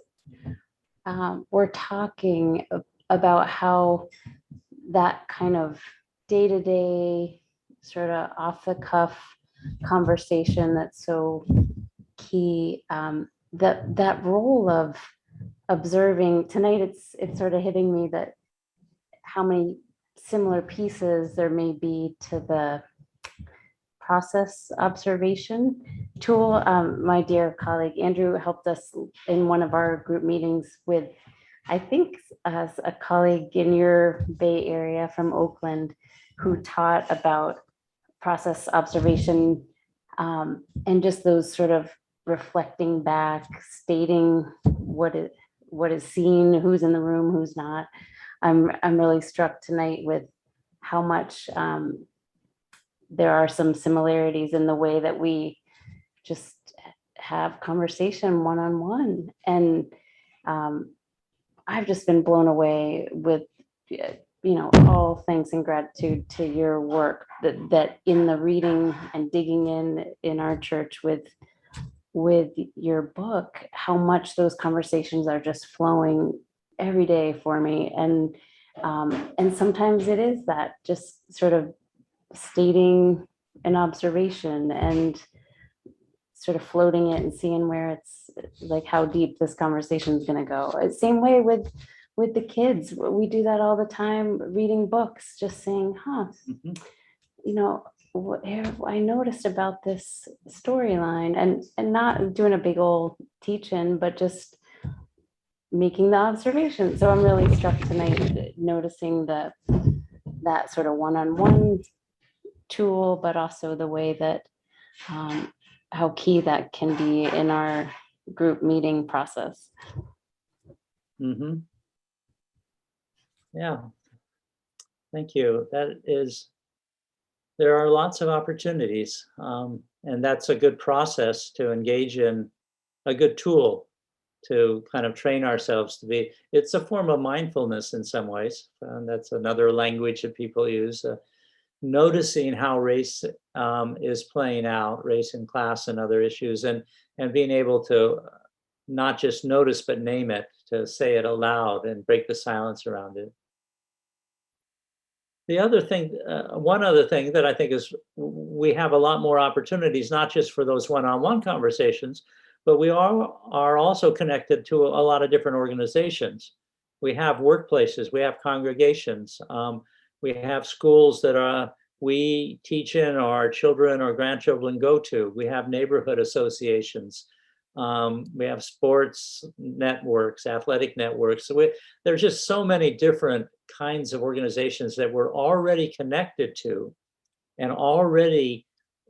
we're talking about how that kind of day-to-day, sort of off-the-cuff conversation that's so key, that role of observing. Tonight it's sort of hitting me that how many similar pieces there may be to the process observation tool. My dear colleague Andrew helped us in one of our group meetings with, I think, as a colleague in your Bay Area from Oakland, who taught about process observation, and just those sort of reflecting back, stating what is seen, who's in the room, who's not. I'm really struck tonight with how much there are some similarities in the way that we just have conversation one-on-one. And I've just been blown away with, all thanks and gratitude to your work that in the reading and digging in our church with your book, how much those conversations are just flowing every day for me. And sometimes it is that just sort of stating an observation and sort of floating it and seeing where it's like how deep this conversation is going to go. Same way with the kids. We do that all the time, reading books, just saying, you know, what I noticed about this storyline, and not doing a big old teach-in, but just making the observation. So I'm really struck tonight noticing that sort of one-on-one tool, but also the way that how key that can be in our group meeting process. Mm-hmm. Yeah, thank you. There are lots of opportunities, and that's a good process to engage in, a good tool to kind of train ourselves to be. It's a form of mindfulness in some ways, and that's another language that people use. Noticing how race is playing out, race and class and other issues, and being able to not just notice but name it, to say it aloud and break the silence around it. The other thing, one other thing that I think is, we have a lot more opportunities, not just for those one-on-one conversations, but we are also connected to a lot of different organizations. We have workplaces, we have congregations, we have schools that we teach in, or our children or grandchildren go to. We have neighborhood associations. We have sports networks, athletic networks. So there's just so many different kinds of organizations that we're already connected to, and already,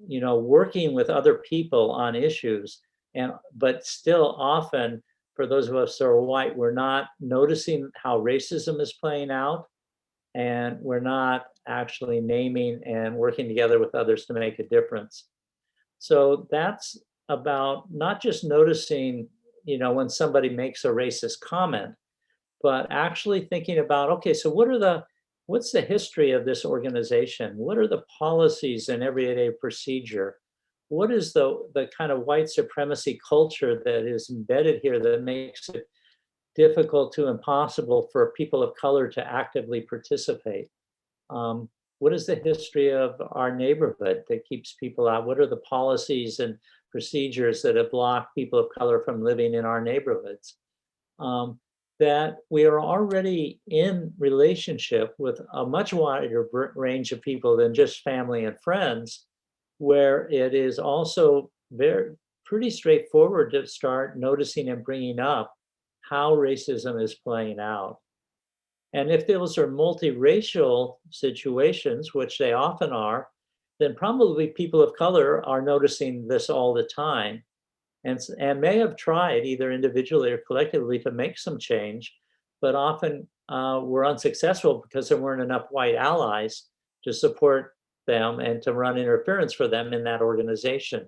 you know, working with other people on issues. But still, often, for those of us who are white, we're not noticing how racism is playing out, and we're not actually naming and working together with others to make a difference. So that's about not just noticing, you know, when somebody makes a racist comment, but actually thinking about, okay, so what's the history of this organization? What are the policies and everyday procedure? What is the kind of white supremacy culture that is embedded here that makes it difficult to impossible for people of color to actively participate? What is the history of our neighborhood that keeps people out? What are the policies and procedures that have blocked people of color from living in our neighborhoods? That we are already in relationship with a much wider range of people than just family and friends, where it is also pretty straightforward to start noticing and bringing up how racism is playing out. And if those are multiracial situations, which they often are, then probably people of color are noticing this all the time, and may have tried either individually or collectively to make some change, but often were unsuccessful because there weren't enough white allies to support them and to run interference for them in that organization.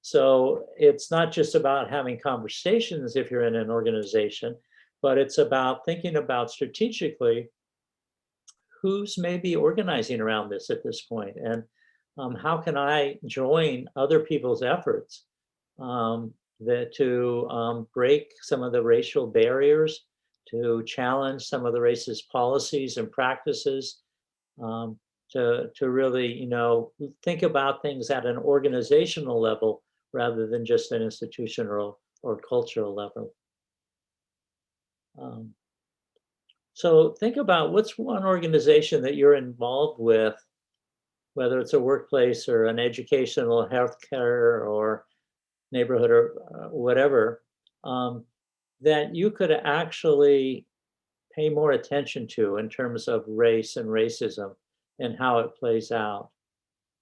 So it's not just about having conversations if you're in an organization, but it's about thinking about strategically who's maybe organizing around this at this point, and how can I join other people's efforts to break some of the racial barriers, to challenge some of the racist policies and practices, to really, you know, think about things at an organizational level rather than just an institutional or cultural level. So think about what's one organization that you're involved with, whether it's a workplace or an educational, healthcare, or neighborhood, or whatever, that you could actually pay more attention to in terms of race and racism and how it plays out.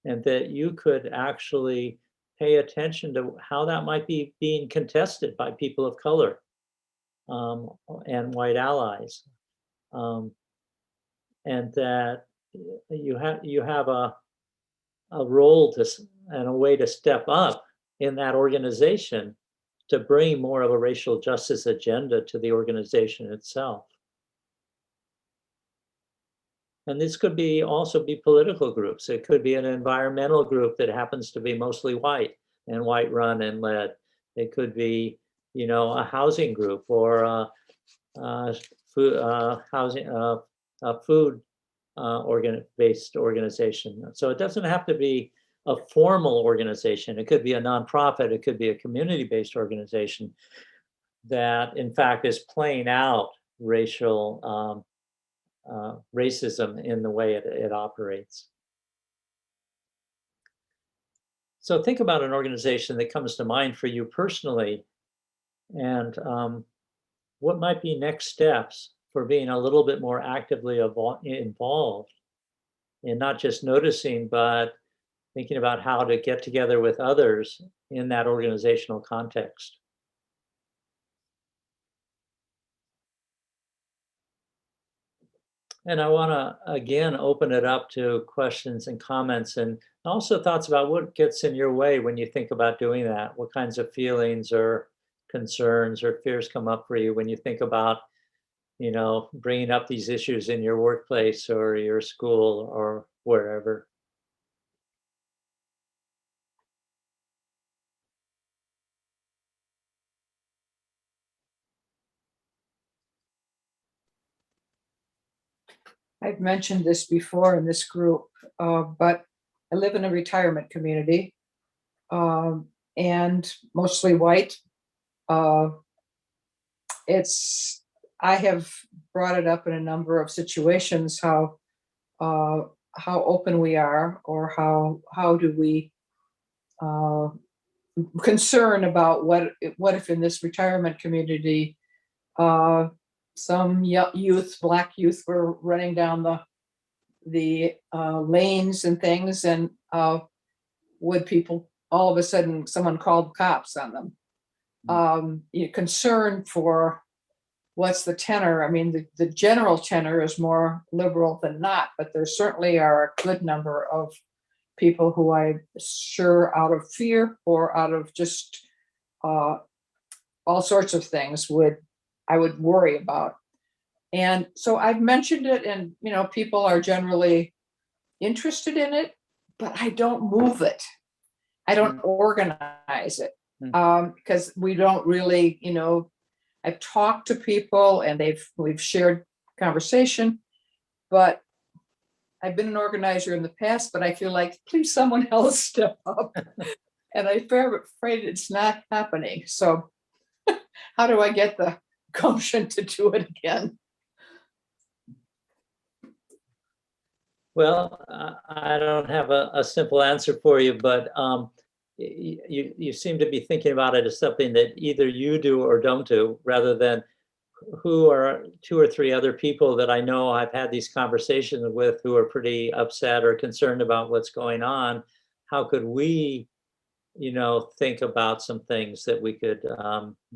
And that you could actually pay attention to how that might be being contested by people of color and white allies. And that you have a role and a way to step up in that organization to bring more of a racial justice agenda to the organization itself. And this could also be political groups. It could be an environmental group that happens to be mostly white and white run and led. It could be, you know, a housing group, or food based organization. So it doesn't have to be a formal organization. It could be a nonprofit, it could be a community-based organization that in fact is playing out racial racism in the way it operates. So think about an organization that comes to mind for you personally, and what might be next steps for being a little bit more actively involved in not just noticing, but thinking about how to get together with others in that organizational context. And I want to, again, open it up to questions and comments, and also thoughts about what gets in your way when you think about doing that. What kinds of feelings or concerns or fears come up for you when you think about, you know, bringing up these issues in your workplace or your school or wherever. I've mentioned this before in this group, but I live in a retirement community, and mostly white. I have brought it up in a number of situations how open we are, or how do we concern about what if in this retirement community some youth, black youth, were running down the lanes and things, and would people all of a sudden someone called cops on them? You're concerned for what's the tenor. I mean, the general tenor is more liberal than not, but there certainly are a good number of people who I'm sure out of fear or out of just all sorts of things I would worry about. And so I've mentioned it, and you know, people are generally interested in it, but I don't move it. I don't organize it, because we don't really, you know, I've talked to people and we've shared conversation, but I've been an organizer in the past, but I feel like, please someone else step up. And I'm afraid it's not happening. So how do I get the gumption to do it again? Well, I don't have a simple answer for you, but you seem to be thinking about it as something that either you do or don't do, rather than who are 2 or 3 other people that I know I've had these conversations with who are pretty upset or concerned about what's going on. How could we, you know, think about some things that we could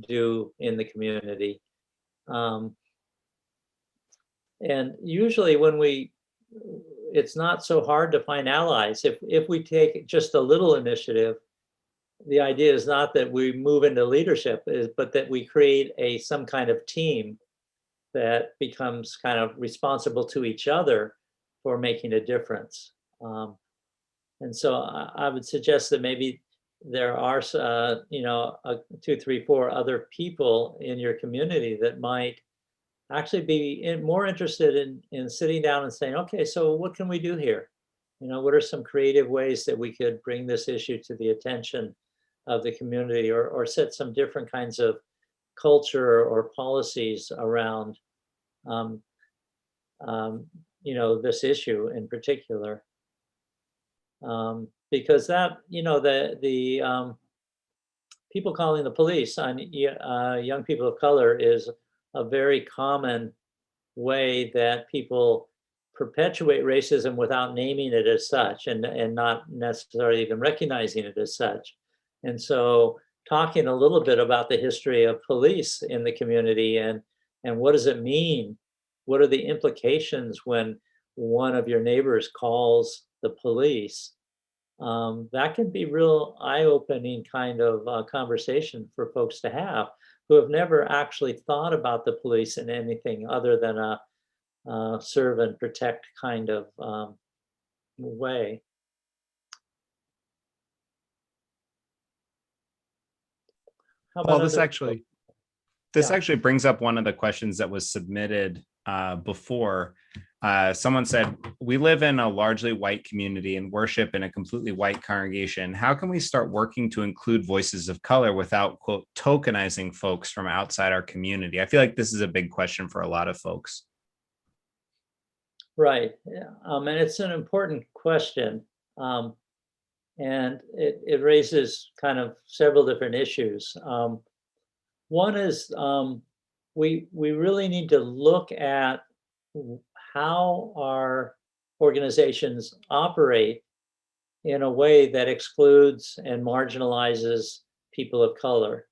do in the community? And usually when it's not so hard to find allies. If we take just a little initiative, the idea is not that we move into leadership, but that we create some kind of team that becomes kind of responsible to each other for making a difference. And so I would suggest that maybe there are, you know, 2, 3, 4 other people in your community that might actually be more interested in sitting down and saying, okay, so what can we do here? You know, what are some creative ways that we could bring this issue to the attention of the community, or set some different kinds of culture or policies around, you know, this issue in particular. Because that, you know, the people calling the police on young people of color is a very common way that people perpetuate racism without naming it as such, and not necessarily even recognizing it as such. And so talking a little bit about the history of police in the community, and what does it mean? What are the implications when one of your neighbors calls the police? That can be real eye-opening kind of conversation for folks to have who have never actually thought about the police in anything other than a serve and protect kind of way. How about Well, this Yeah. actually brings up one of the questions that was submitted before. Someone said, we live in a largely white community and worship in a completely white congregation. How can we start working to include voices of color without, quote, tokenizing folks from outside our community? I feel like this is a big question for a lot of folks. Right. Yeah. And it's an important question. And it raises kind of several different issues. One is we really need to look at how our organizations operate in a way that excludes and marginalizes people of color.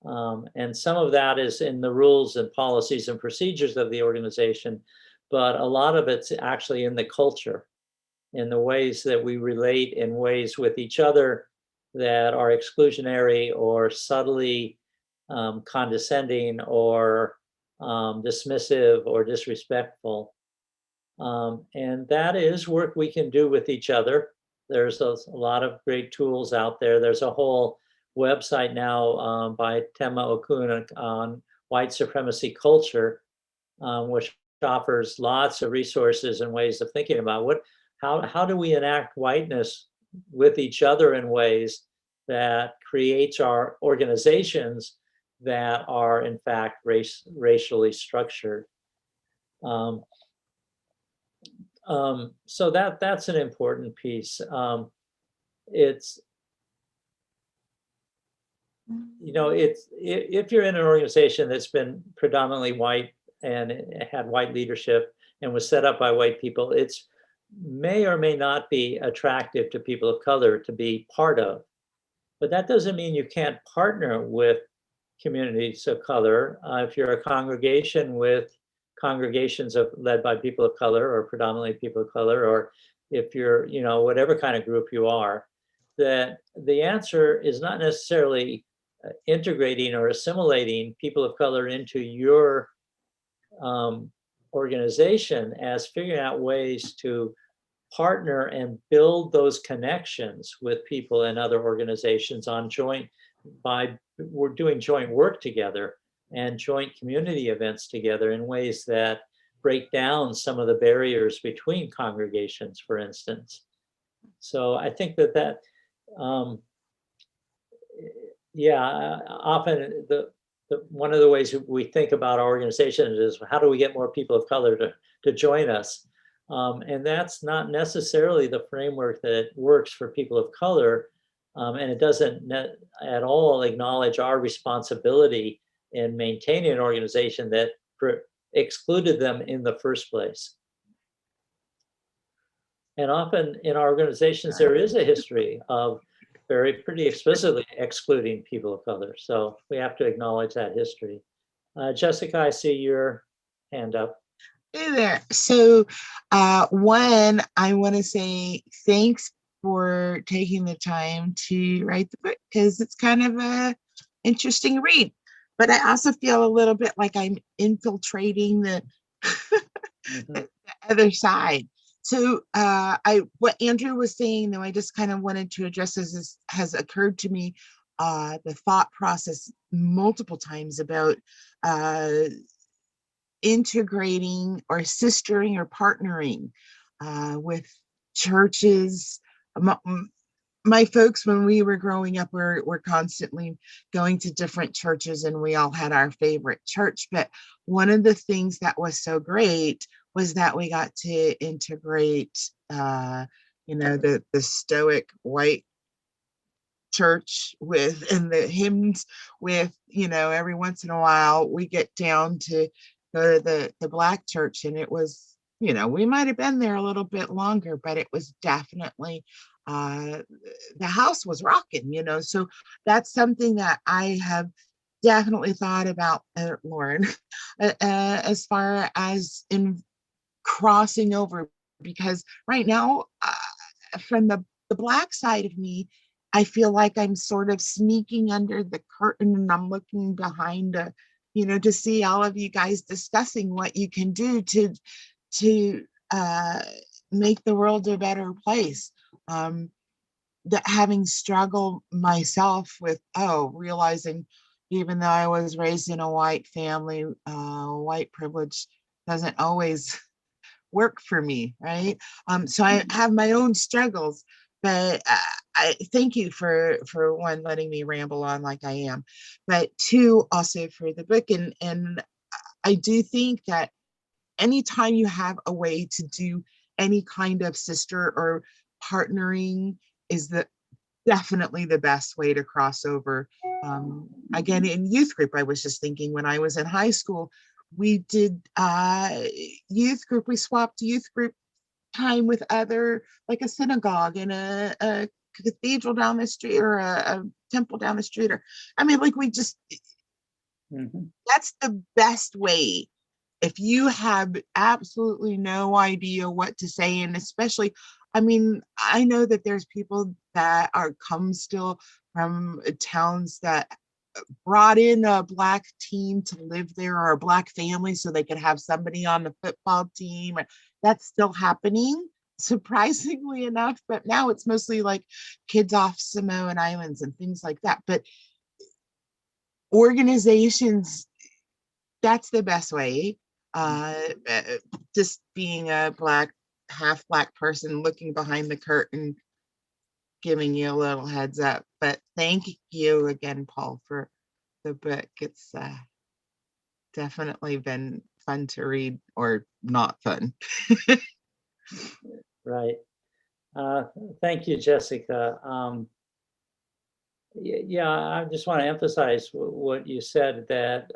And some of that is in the rules and policies and procedures of the organization, but a lot of it's actually in the culture, in the ways that we relate in ways with each other that are exclusionary or subtly condescending or dismissive or disrespectful. And that is work we can do with each other. There's a lot of great tools out there. There's a whole website now by Tema Okun on white supremacy culture, which offers lots of resources and ways of thinking about how do we enact whiteness with each other in ways that creates our organizations that are in fact racially structured. So that's an important piece. It's, you know, if you're in an organization that's been predominantly white and it had white leadership and was set up by white people, it's may or may not be attractive to people of color to be part of. But that doesn't mean you can't partner with communities of color. If you're a congregation with congregations led by people of color or predominantly people of color, or if you're, you know, whatever kind of group you are, that the answer is not necessarily integrating or assimilating people of color into your organization, as figuring out ways to partner and build those connections with people in other organizations on we're doing joint work together and joint community events together in ways that break down some of the barriers between congregations, for instance. So I think that often one of the ways we think about our organizations is how do we get more people of color to join us? And that's not necessarily the framework that works for people of color. And it doesn't at all acknowledge our responsibility in maintaining an organization that excluded them in the first place. And often in our organizations, there is a history of pretty explicitly excluding people of color. So we have to acknowledge that history. Jessica, I see your hand up. Hey there. So one, I want to say thanks for taking the time to write the book, because it's kind of a interesting read. But I also feel a little bit like I'm infiltrating the, the other side. So what Andrew was saying, though, I just kind of wanted to address this has occurred to me, the thought process multiple times about integrating or sistering or partnering with churches. My folks, when we were growing up, were constantly going to different churches, and we all had our favorite church. But one of the things that was so great was that we got to integrate, the stoic white church and the hymns with, every once in a while we get down to go to the black church, and it was, we might have been there a little bit longer, but it was definitely the house was rocking, so that's something that I have definitely thought about, Lauren, as far as in crossing over, because right now from the black side of me, I feel like I'm sort of sneaking under the curtain, and I'm looking behind to see all of you guys discussing what you can do to make the world a better place. That having struggled myself with, realizing even though I was raised in a white family, white privilege doesn't always work for me, right? So I have my own struggles, but I thank you for one, letting me ramble on like I am, but two, also for the book. And I do think that anytime you have a way to do any kind of sister or partnering is definitely the best way to cross over. Again, in youth group, I was just thinking when I was in high school, we did youth group, we swapped youth group time with other, like a synagogue and a cathedral down the street, or a temple down the street, or I mean, like, we just, that's the best way. If you have absolutely no idea what to say, and especially, I mean, I know that there's people that come still from towns that brought in a Black team to live there, or a Black family so they could have somebody on the football team. That's still happening, surprisingly enough, but now it's mostly like kids off Samoan Islands and things like that. But organizations, that's the best way. Just being a half Black person looking behind the curtain, giving you a little heads up. But thank you again, Paul, for the book. It's definitely been fun to read, or not fun. Right. Thank you, Jessica. Yeah, I just want to emphasize what you said, that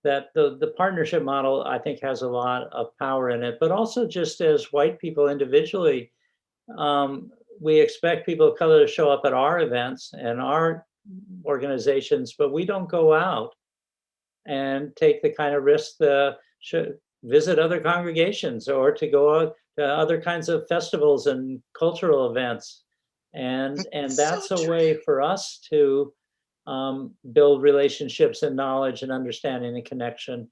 that the partnership model, I think, has a lot of power in it, but also just as white people individually, we expect people of color to show up at our events and our organizations, but we don't go out and take the kind of risk to visit other congregations, or to go out to other kinds of festivals and cultural events. And that's a way for us to build relationships and knowledge and understanding and connection.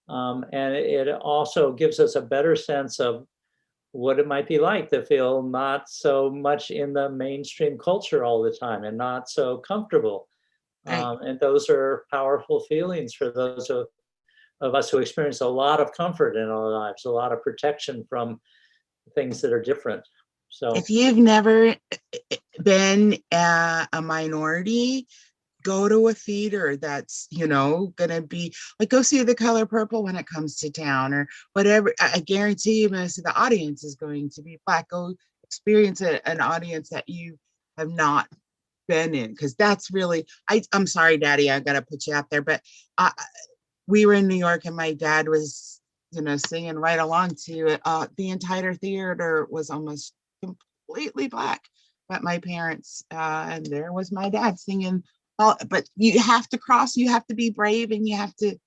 And it also gives us a better sense of what it might be like to feel not so much in the mainstream culture all the time and not so comfortable. And those are powerful feelings for those of us who experience a lot of comfort in our lives, a lot of protection from things that are different. So if you've never been a minority, go to a theater that's, gonna be like, go see The Color Purple when it comes to town, or whatever. I guarantee you most of the audience is going to be Black. Go experience an audience that you have not been in, because that's really, I'm sorry, Daddy, I gotta put you out there, but we were in New York, and my dad was, singing right along to it. The entire theater was almost completely Black, but my parents, and there was my dad singing. But you have to you have to be brave, and you have to,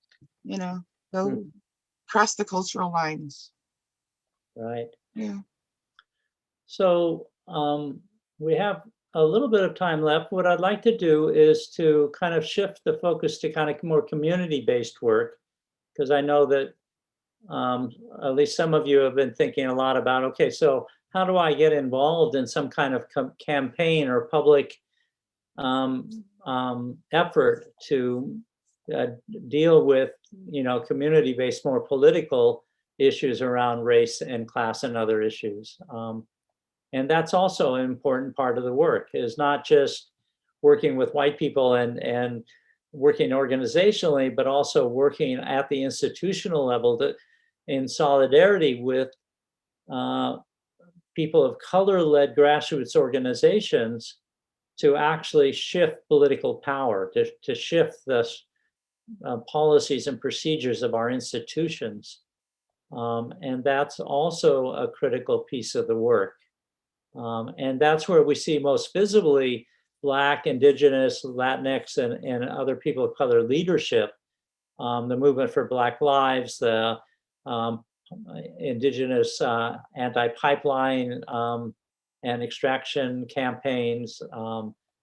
go cross the cultural lines. Right. Yeah. So we have a little bit of time left. What I'd like to do is to kind of shift the focus to kind of more community-based work, because I know that at least some of you have been thinking a lot about, okay, so how do I get involved in some kind of campaign or public effort to deal with, community-based, more political issues around race and class and other issues. And that's also an important part of the work, is not just working with white people and working organizationally, but also working at the institutional level in solidarity with people of color-led grassroots organizations to actually shift political power, to shift the policies and procedures of our institutions. And that's also a critical piece of the work. And that's where we see most visibly Black, Indigenous, Latinx, and other people of color leadership. The movement for Black Lives, the Indigenous anti-pipeline and extraction campaigns,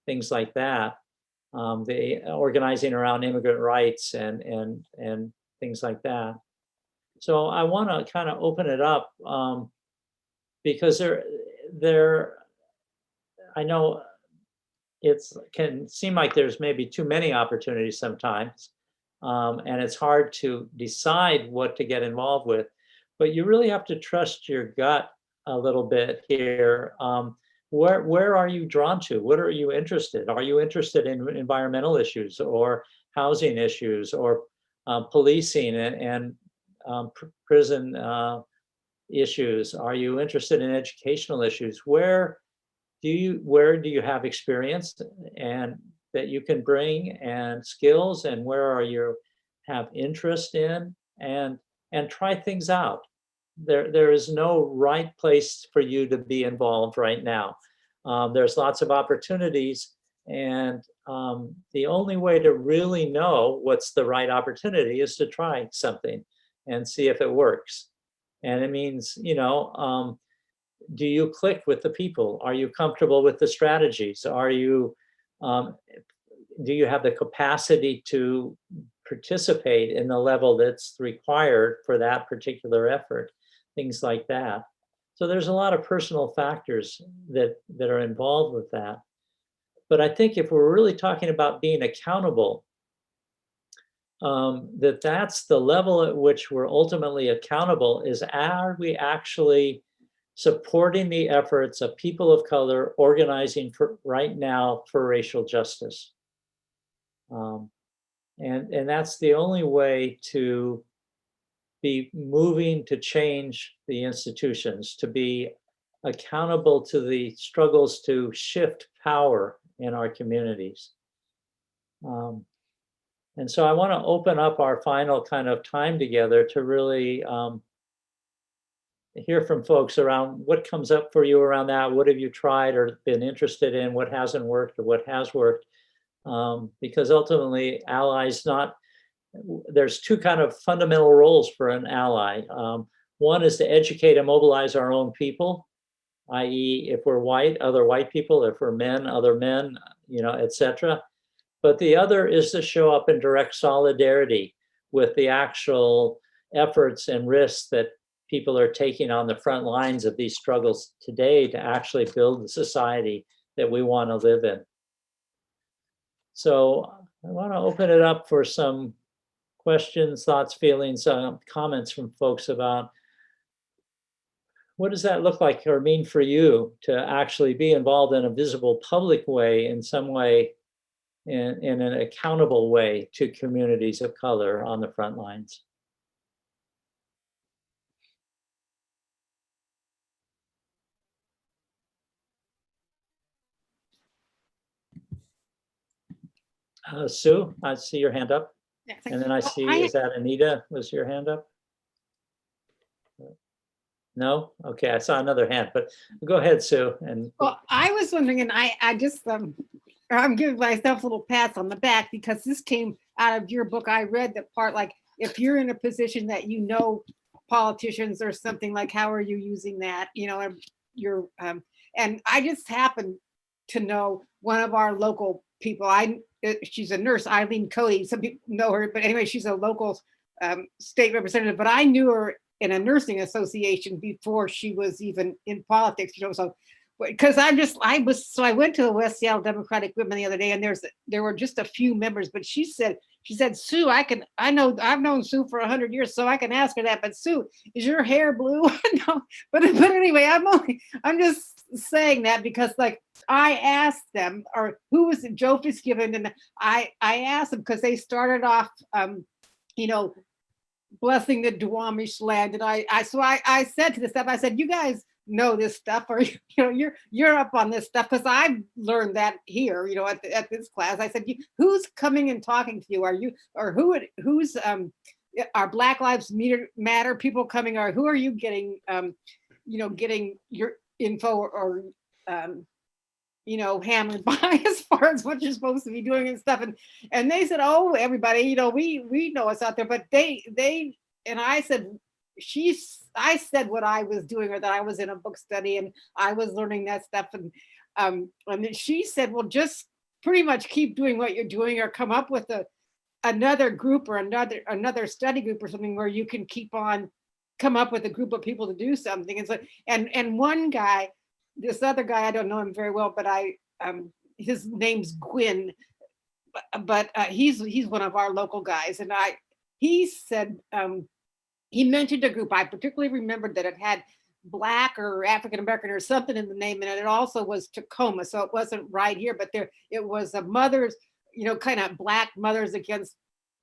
things like that. The organizing around immigrant rights and things like that. So I want to kind of open it up because I know it can seem like there's maybe too many opportunities sometimes, and it's hard to decide what to get involved with. but you really have to trust your gut a little bit here. Where are you drawn to? What are you interested? Are you interested in environmental issues or housing issues or policing and prison issues? Are you interested in educational issues? Where do you have experience and that you can bring and skills, and where are you have interest in, and try things out. There is no right place for you to be involved right now. There's lots of opportunities, and the only way to really know what's the right opportunity is to try something and see if it works. And it means, do you click with the people? Are you comfortable with the strategies? Are you, do you have the capacity to participate in the level that's required for that particular effort? Things like that. So there's a lot of personal factors that are involved with that. But I think if we're really talking about being accountable, that's the level at which we're ultimately accountable is, are we actually supporting the efforts of people of color organizing for right now for racial justice? And that's the only way to be moving to change the institutions, to be accountable to the struggles to shift power in our communities. And so I want to open up our final kind of time together to really hear from folks around what comes up for you around that. What have you tried or been interested in? What hasn't worked or what has worked? Because ultimately, allies there's two kind of fundamental roles for an ally. One is to educate and mobilize our own people, i.e. if we're white, other white people, if we're men, other men, etc. But the other is to show up in direct solidarity with the actual efforts and risks that people are taking on the front lines of these struggles today to actually build the society that we want to live in. So I want to open it up for some questions, thoughts, feelings, comments from folks about what does that look like or mean for you to actually be involved in a visible public way in some way, in an accountable way to communities of color on the front lines. Sue, I see your hand up. Yeah, And then I see, is that Anita? Was your hand up? No? Okay, I saw another hand, but go ahead, Sue. And well, I was wondering, and I just, I'm giving myself a little pats on the back because this came out of your book. I read the part, like, if you're in a position that politicians or something, like, how are you using that? And I just happen to know one of our local people. She's a nurse, Eileen Cody. Some people know her, but anyway, she's a local state representative. But I knew her in a nursing association before she was even in politics. So because I went to the West Seattle Democratic Women the other day, and there were just a few members. But she said, Sue, I've known Sue for 100 years, so I can ask her that. But Sue, is your hair blue? No, but anyway, I'm just saying that because, like, I asked them, or who was it, Joe Fitzgibbon, and I asked them because they started off, blessing the Duwamish land, and I said to the staff, I said, you guys know this stuff, or you're up on this stuff, because I've learned that here, at this class. I said, who's coming and talking to you? Are you, or who's are Black Lives Matter people coming, or who are you getting getting your info or hammered by as far as what you're supposed to be doing and stuff? And they said, oh, everybody, we know what's out there. But they and I said, I said what I was doing, or that I was in a book study and I was learning that stuff. And then she said, well, just pretty much keep doing what you're doing, or come up with another group or another study group or something where you can come up with a group of people to do something. And so, and one guy, this other guy, I don't know him very well, but his name's Gwyn, but he's one of our local guys. And he said, he mentioned a group. I particularly remembered that it had Black or African American or something in the name, and it also was Tacoma, so it wasn't right here, but there it was a mothers, kind of Black mothers against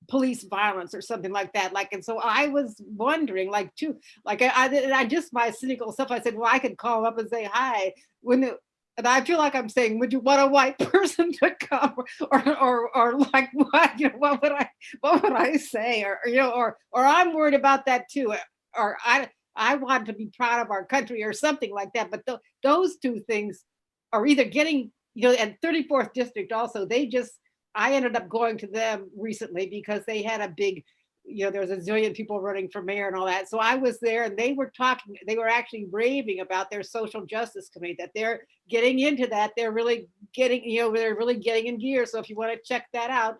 police violence or something like that. Like, and so I was wondering, like, too, like I just my cynical stuff. I said, well, I could call up and say hi and I feel like I'm saying, would you want a white person to come, or like what, what would I say, or I'm worried about that too, or I want to be proud of our country or something like that. But those two things are either getting, and 34th district also, I ended up going to them recently because they had a big, there was a zillion people running for mayor and all that. So I was there and they were actually raving about their social justice committee, that they're getting into that. They're really getting, they're really getting in gear. So if you want to check that out,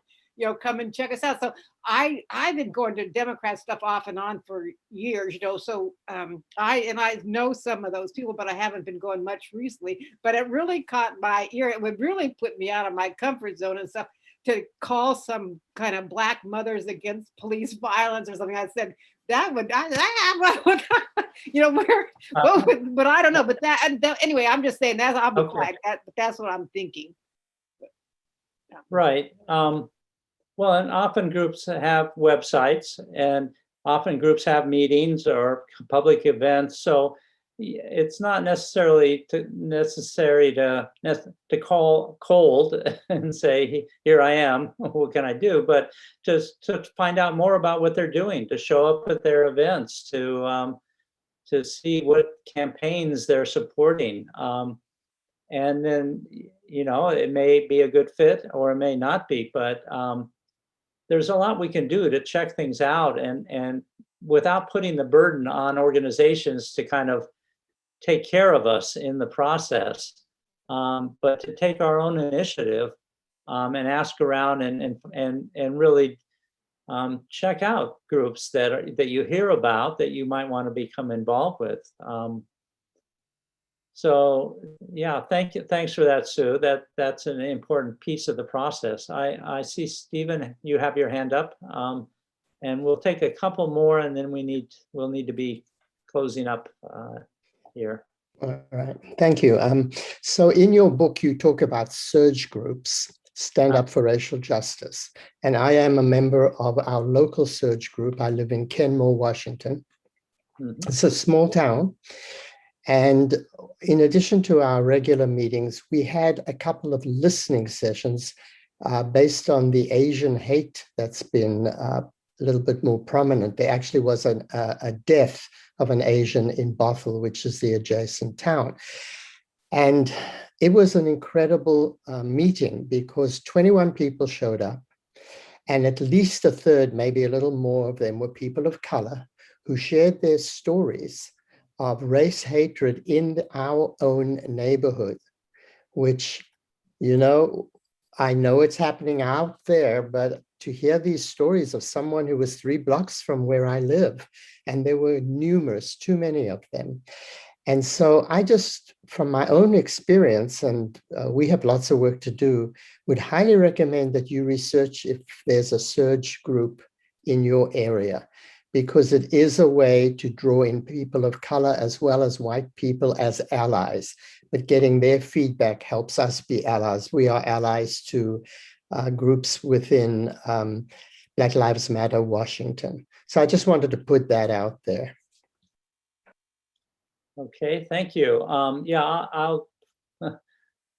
come and check us out. So I've been going to Democrat stuff off and on for years, so I know some of those people, but I haven't been going much recently. But it really caught my ear. It would really put me out of my comfort zone and stuff to call some kind of Black mothers against police violence or something. I said that would, but I don't know. But anyway, I'm just saying that I'll be quiet. But that's what I'm thinking. Right. Well, and often groups have websites, and often groups have meetings or public events. So it's not necessary to call cold and say, here I am, what can I do? But just to find out more about what they're doing, to show up at their events, to see what campaigns they're supporting. And then, it may be a good fit or it may not be, but there's a lot we can do to check things out and without putting the burden on organizations to kind of take care of us in the process, but to take our own initiative and ask around and really check out groups that you hear about that you might want to become involved with. So yeah, thanks for that, Sue. That's an important piece of the process. I see, Stephen, you have your hand up, and we'll take a couple more, and then we'll need to be closing up here. All right, thank you. So in your book, you talk about surge groups, Stand Up for Racial Justice. And I am a member of our local surge group. I live in Kenmore, Washington. Mm-hmm. It's a small town. And in addition to our regular meetings, we had a couple of listening sessions based on the Asian hate that's been a little bit more prominent. There actually was a death of an Asian in Bothell, which is the adjacent town. And it was an incredible meeting because 21 people showed up, and at least a third, maybe a little more of them, were people of color who shared their stories of race hatred in our own neighborhood, which, I know it's happening out there, but to hear these stories of someone who was 3 blocks from where I live, and there were numerous, too many of them. And so I just, from my own experience, and we have lots of work to do, would highly recommend that you research if there's a surge group in your area, because it is a way to draw in people of color as well as white people as allies. But getting their feedback helps us be allies. We are allies to groups within Black Lives Matter Washington. So I just wanted to put that out there. Okay, thank you. Yeah, I'll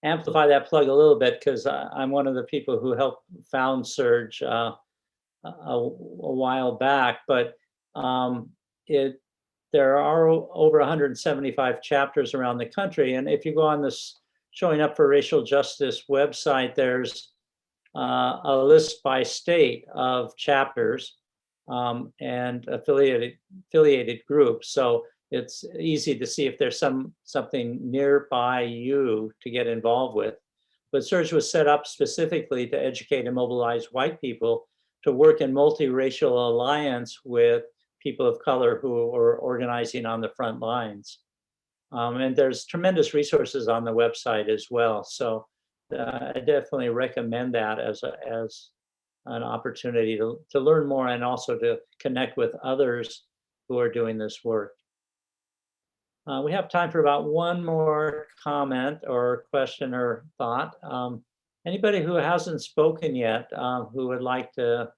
amplify that plug a little bit because I'm one of the people who helped found Surge a while back, but there are over 175 chapters around the country. And if you go on this Showing Up for Racial Justice website, there's a list by state of chapters and affiliated groups. So it's easy to see if there's something nearby you to get involved with. But Surge was set up specifically to educate and mobilize white people to work in multiracial alliance with people of color who are organizing on the front lines. And there's tremendous resources on the website as well. So I definitely recommend that as an opportunity to learn more and also to connect with others who are doing this work. We have time for about one more comment or question or thought. Anybody who hasn't spoken yet who would like to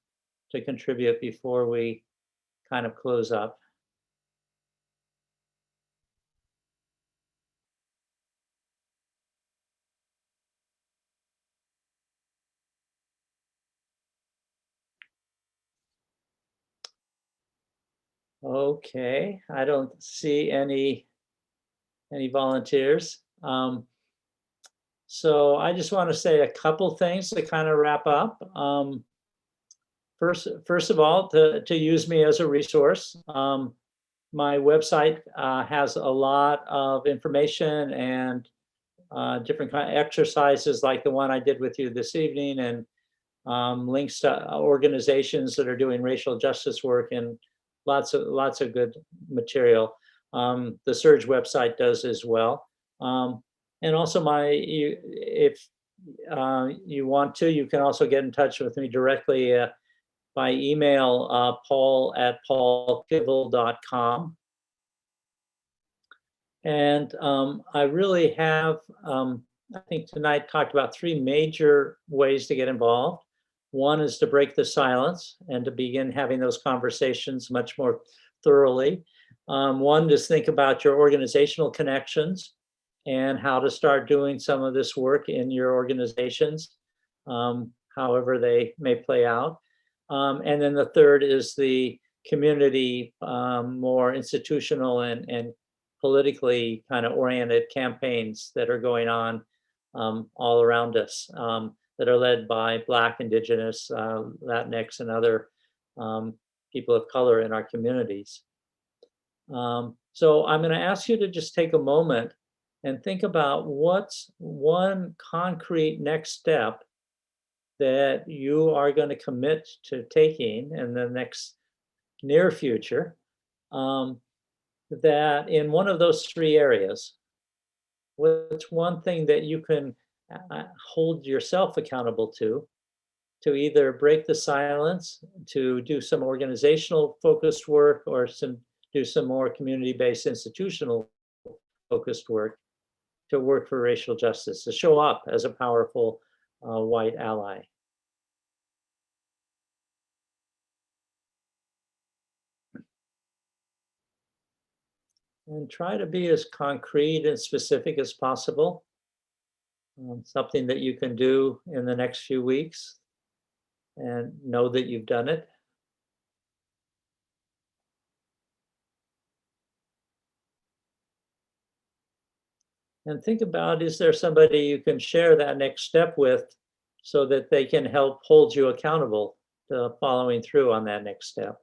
contribute before we kind of close up? Okay, I don't see any volunteers. So I just want to say a couple things to kind of wrap up. First of all, to use me as a resource. My website has a lot of information and different kind of exercises like the one I did with you this evening, and links to organizations that are doing racial justice work, and lots of good material. The Surge website does as well. And also if you want to, you can also get in touch with me directly by email, paul@paulkivel.com. And I really have, I think tonight talked about 3 major ways to get involved. One is to break the silence and to begin having those conversations much more thoroughly. One is think about your organizational connections and how to start doing some of this work in your organizations, however they may play out. And then the third is the community, more institutional and politically kind of oriented campaigns that are going on all around us, that are led by Black, Indigenous, Latinx, and other people of color in our communities. So I'm going to ask you to just take a moment and think about what's one concrete next step that you are going to commit to taking in the next near future, that in one of those 3 areas, what's one thing that you can hold yourself accountable to either break the silence, to do some organizational focused work, or do some more community-based institutional focused work to work for racial justice, to show up as a powerful white ally. And try to be as concrete and specific as possible. Something that you can do in the next few weeks and know that you've done it. And think about, is there somebody you can share that next step with so that they can help hold you accountable to following through on that next step?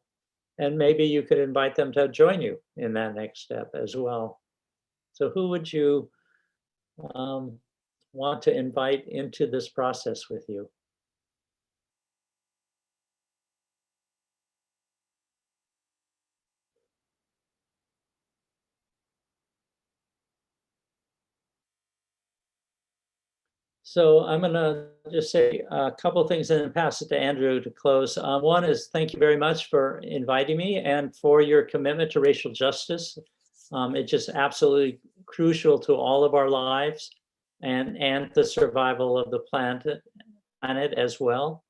And maybe you could invite them to join you in that next step as well. So who would you want to invite into this process with you? So I'm going to just say a couple of things and then pass it to Andrew to close. One is thank you very much for inviting me and for your commitment to racial justice. It's just absolutely crucial to all of our lives and the survival of the planet as well.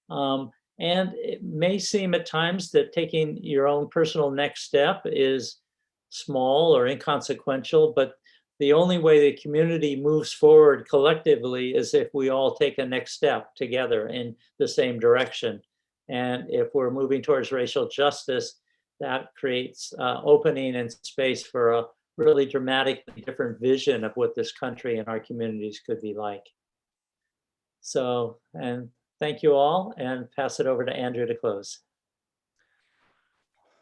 And it may seem at times that taking your own personal next step is small or inconsequential, but the only way the community moves forward collectively is if we all take a next step together in the same direction. And if we're moving towards racial justice, that creates opening and space for a really dramatically different vision of what this country and our communities could be like. So, and thank you all, and pass it over to Andrew to close.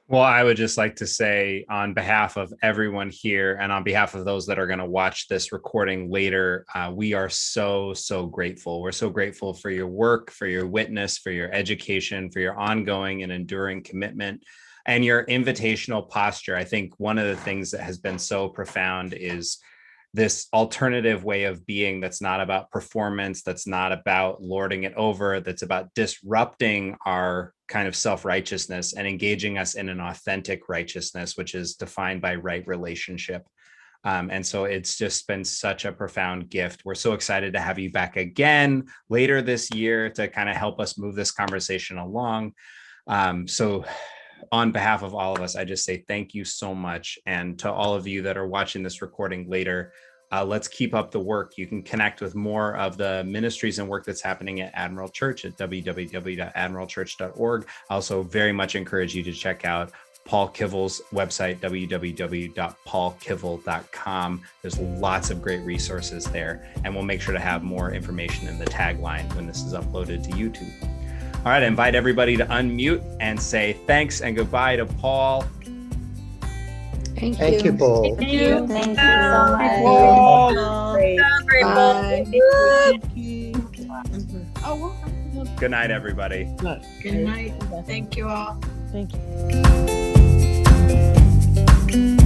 Well, I would just like to say on behalf of everyone here and on behalf of those that are going to watch this recording later, we are so grateful. We're so grateful for your work, for your witness, for your education, for your ongoing and enduring commitment, and your invitational posture. I think one of the things that has been so profound is this alternative way of being that's not about performance, that's not about lording it over, that's about disrupting our kind of self-righteousness and engaging us in an authentic righteousness, which is defined by right relationship. And so it's just been such a profound gift. We're so excited to have you back again later this year to kind of help us move this conversation along. So on behalf of all of us, I just say thank you so much. And to all of you that are watching this recording later, let's keep up the work. You can connect with more of the ministries and work that's happening at Admiral Church at www.admiralchurch.org. I also very much encourage you to check out Paul Kivel's website, www.paulkivel.com. There's lots of great resources there, and we'll make sure to have more information in the tagline when this is uploaded to YouTube. All right, I invite everybody to unmute and say thanks and goodbye to Paul. Thank you, Paul. Thank you. Thank you so much. Paul. Good night, everybody. Good night. Thank you all. Thank you.